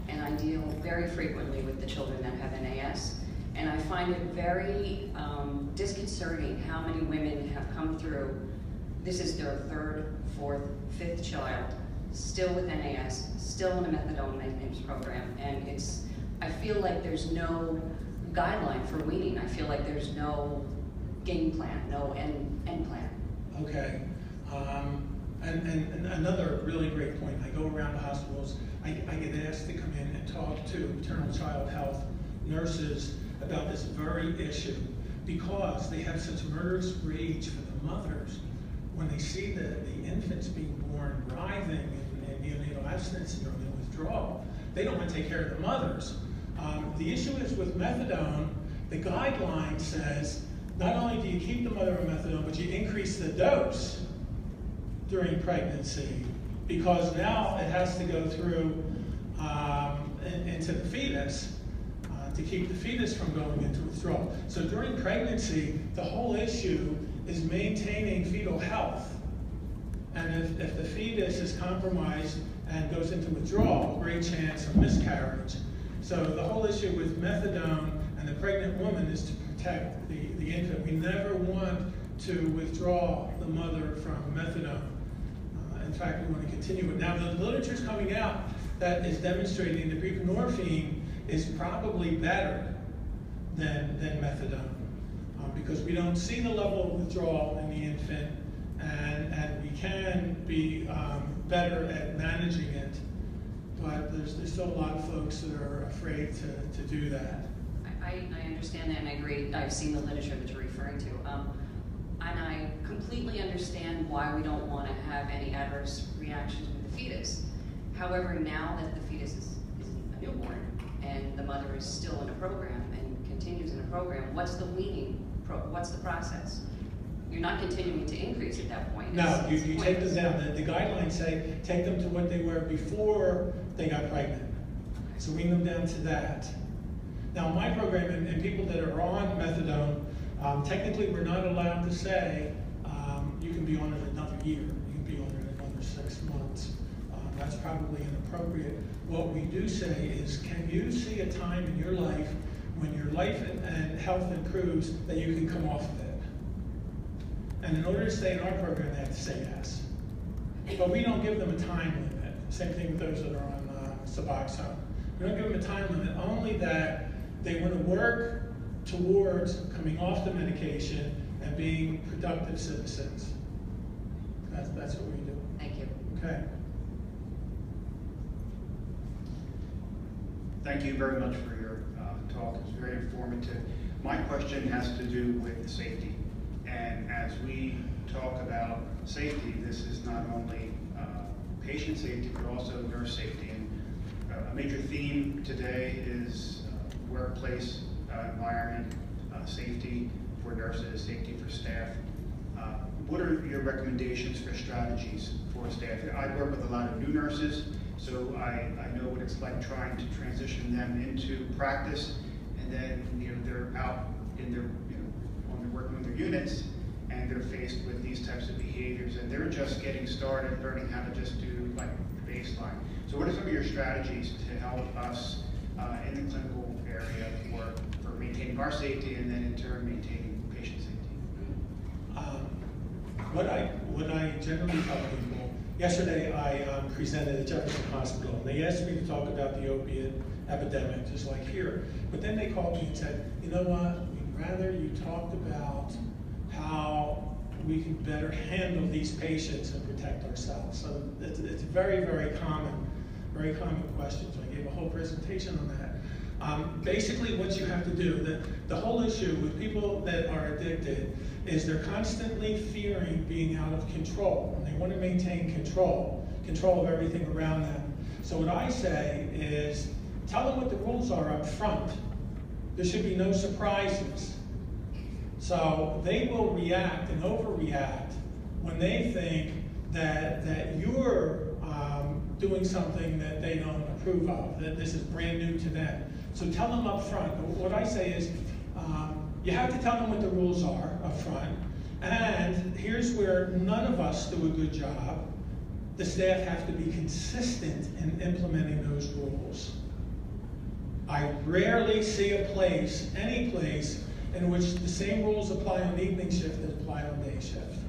and I deal very frequently with the children that have NAS. And I find it very disconcerting how many women have come through. This is their third, fourth, fifth child, still with NAS, still in a methadone maintenance program. And I feel like there's no guideline for weaning. I feel like there's no game plan, no end plan. Okay. And another really great point, I go around the hospitals, I get asked to come in and talk to maternal child health nurses about this very issue because they have such murderous rage for the mothers when they see the infants being born writhing in neonatal abstinence syndrome and withdrawal. They don't want to take care of the mothers. The issue is with methadone, the guideline says not only do you keep the mother on methadone, but you increase the dose during pregnancy because now it has to go through into the fetus to keep the fetus from going into withdrawal. So during pregnancy, the whole issue is maintaining fetal health. And if the fetus is compromised and goes into withdrawal, great chance of miscarriage. So the whole issue with methadone and the pregnant woman is to protect the infant. We never want to withdraw the mother from methadone. In fact, we want to continue it. Now, the literature's coming out that is demonstrating that buprenorphine is probably better than methadone because we don't see the level of withdrawal in the infant, and we can be better at managing it. But there's still a lot of folks that are afraid to do that. I understand that and I agree. I've seen the literature that you're referring to. And I completely understand why we don't want to have any adverse reactions with the fetus. However, now that the fetus is a newborn and the mother is still in a program and continues in a program, what's the weaning? What's the process? You're not continuing to increase at that point. No, you take them down. The guidelines say take them to what they were before they got pregnant. So wean them down to that. Now my program, and people that are on methadone, Technically, we're not allowed to say you can be on it another year, you can be on it another 6 months. That's probably inappropriate. What we do say is, can you see a time in your life when your life and health improves that you can come off of it? And in order to stay in our program, they have to say yes. But we don't give them a time limit. Same thing with those that are on Suboxone. We don't give them a time limit, only that they want to work towards coming off the medication and being productive citizens. That's what we do. Thank you. Okay. Thank you very much for your talk. It was very informative. My question has to do with safety. And as we talk about safety, this is not only patient safety, but also nurse safety. And a major theme today is workplace environment, safety for nurses, safety for staff. What are your recommendations for strategies for staff? I work with a lot of new nurses, so I know what it's like trying to transition them into practice, and then they're out in their when they're working with their units, and they're faced with these types of behaviors, and they're just getting started learning how to just do like the baseline. So what are some of your strategies to help us in the clinical area for maintaining our safety and then in turn maintaining patient safety? What I generally tell people, yesterday I presented at Jefferson Hospital, and they asked me to talk about the opiate epidemic, just like here. But then they called me and said, you know what, we'd rather you talked about how we can better handle these patients and protect ourselves. So it's very, very common questions. I gave a whole presentation on that. Basically what you have to do, the whole issue with people that are addicted is they're constantly fearing being out of control. And they want to maintain control of everything around them. So what I say is, tell them what the rules are up front. There should be no surprises. So they will react and overreact when they think that you're doing something that they don't approve of, that this is brand new to them. So tell them up front. What I say is, you have to tell them what the rules are up front, and here's where none of us do a good job. The staff have to be consistent in implementing those rules. I rarely see any place, in which the same rules apply on evening shift that apply on day shift,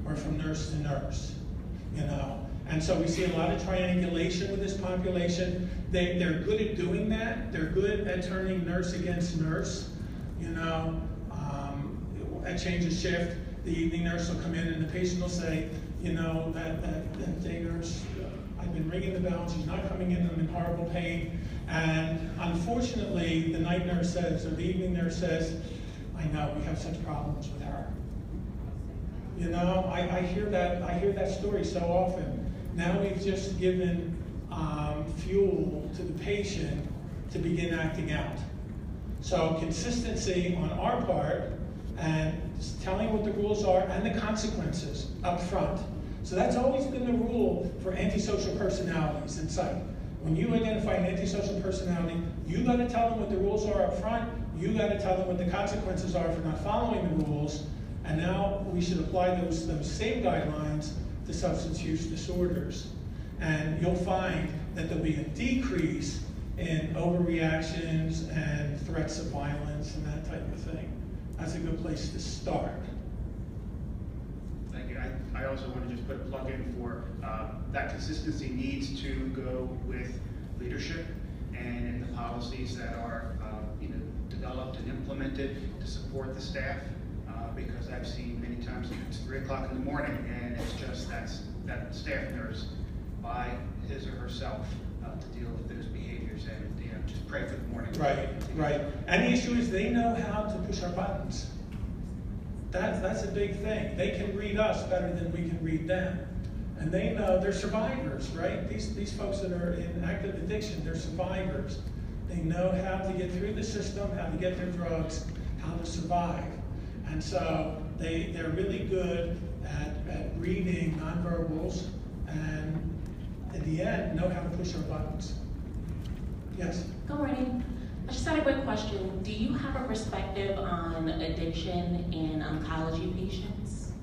or from nurse to nurse, And so we see a lot of triangulation with this population. They're good at doing that. They're good at turning nurse against nurse. At change of shift, the evening nurse will come in and the patient will say, that day nurse, I've been ringing the bell, she's not coming in, I'm in horrible pain. And unfortunately, the night nurse says, or the evening nurse says, I know, we have such problems with her. I hear that story so often. Now we've just given fuel to the patient to begin acting out. So consistency on our part, and telling what the rules are and the consequences up front. So that's always been the rule for antisocial personalities in psych. When you identify an antisocial personality, you got to tell them what the rules are up front, you got to tell them what the consequences are for not following the rules, and now we should apply those same guidelines to substance use disorders. And you'll find that there'll be a decrease in overreactions and threats of violence and that type of thing. That's a good place to start. Thank you. I also want to just put a plug in for that consistency needs to go with leadership and in the policies that are developed and implemented to support the staff. Because I've seen many times it's 3 o'clock in the morning and it's just that staff nurse by his or herself to deal with those behaviors and just pray for the morning. Right. And the issue is they know how to push our buttons. That's a big thing. They can read us better than we can read them. And they know they're survivors, right? These folks that are in active addiction, they're survivors. They know how to get through the system, how to get their drugs, how to survive. And so they're really good at reading nonverbals and in the end know how to push our buttons. Yes? Good morning. I just had a quick question. Do you have a perspective on addiction in oncology patients?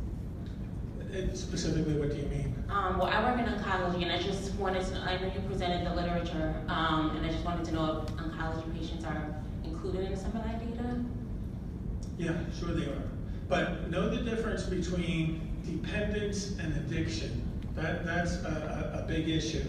Specifically, what do you mean? Well, I work in oncology, and I just wanted to, I know you presented the literature, and I just wanted to know if oncology patients are included in some of that data? Yeah, sure they are. But know the difference between dependence and addiction. That's a big issue.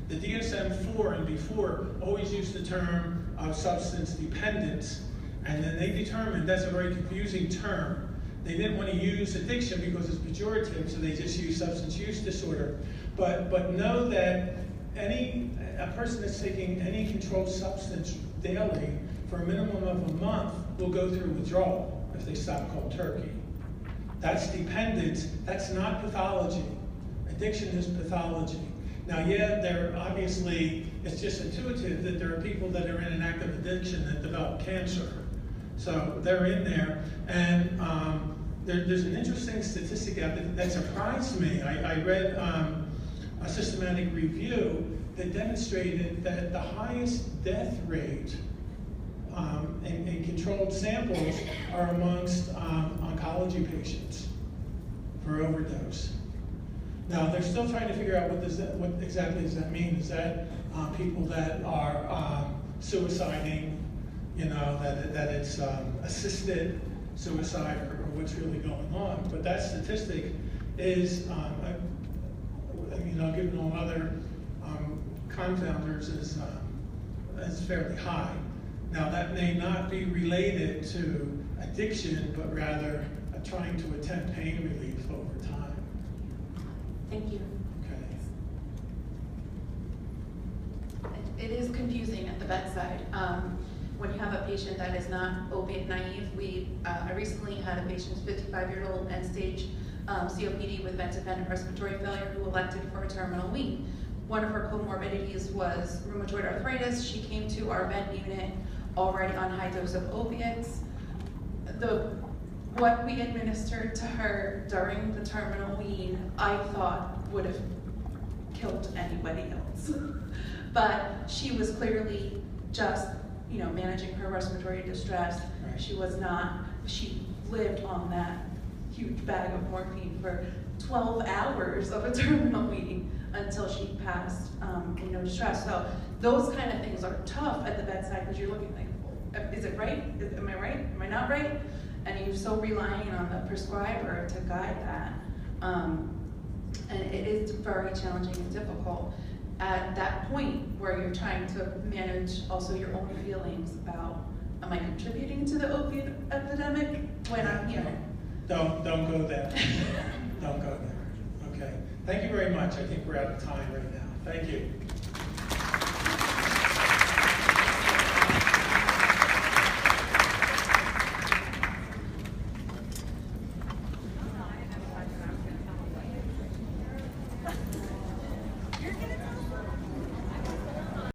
The DSM-4 and before always used the term of substance dependence, and then they determined that's a very confusing term. They didn't want to use addiction because it's pejorative, so they just used substance use disorder. But know that a person that's taking any controlled substance daily for a minimum of a month will go through withdrawal if they stop cold turkey. That's dependence, that's not pathology. Addiction is pathology. Now, yeah, obviously, it's just intuitive that there are people that are in an active addiction that develop cancer. So they're in there, and there's an interesting statistic out there that surprised me. I read a systematic review that demonstrated that the highest death rate in controlled samples are amongst oncology patients for overdose. Now, they're still trying to figure out what exactly does that mean. Is that people that are suiciding, you know, that it's assisted suicide or what's really going on? But that statistic is, given all other confounders, is fairly high. Now, that may not be related to addiction, but rather trying to attempt pain relief over time. Thank you. Okay. It is confusing at the bedside. When you have a patient that is not opiate naive, I recently had a patient, 55-year-old, end-stage COPD with vent-dependent respiratory failure who elected for a terminal wean. One of her comorbidities was rheumatoid arthritis. She came to our vent unit already on high dose of opiates. What we administered to her during the terminal wean, I thought would have killed anybody else. But she was clearly just, managing her respiratory distress. Right. She lived on that huge bag of morphine for 12 hours of a terminal wean until she passed in no distress. So those kind of things are tough at the bedside because you're looking like, is it right? Am I right? Am I not right? And you're so relying on the prescriber to guide that. And it is very challenging and difficult at that point where you're trying to manage also your own feelings about, am I contributing to the opiate epidemic when I'm here? Don't go there. Don't go there. Okay. Thank you very much. I think we're out of time right now. Thank you.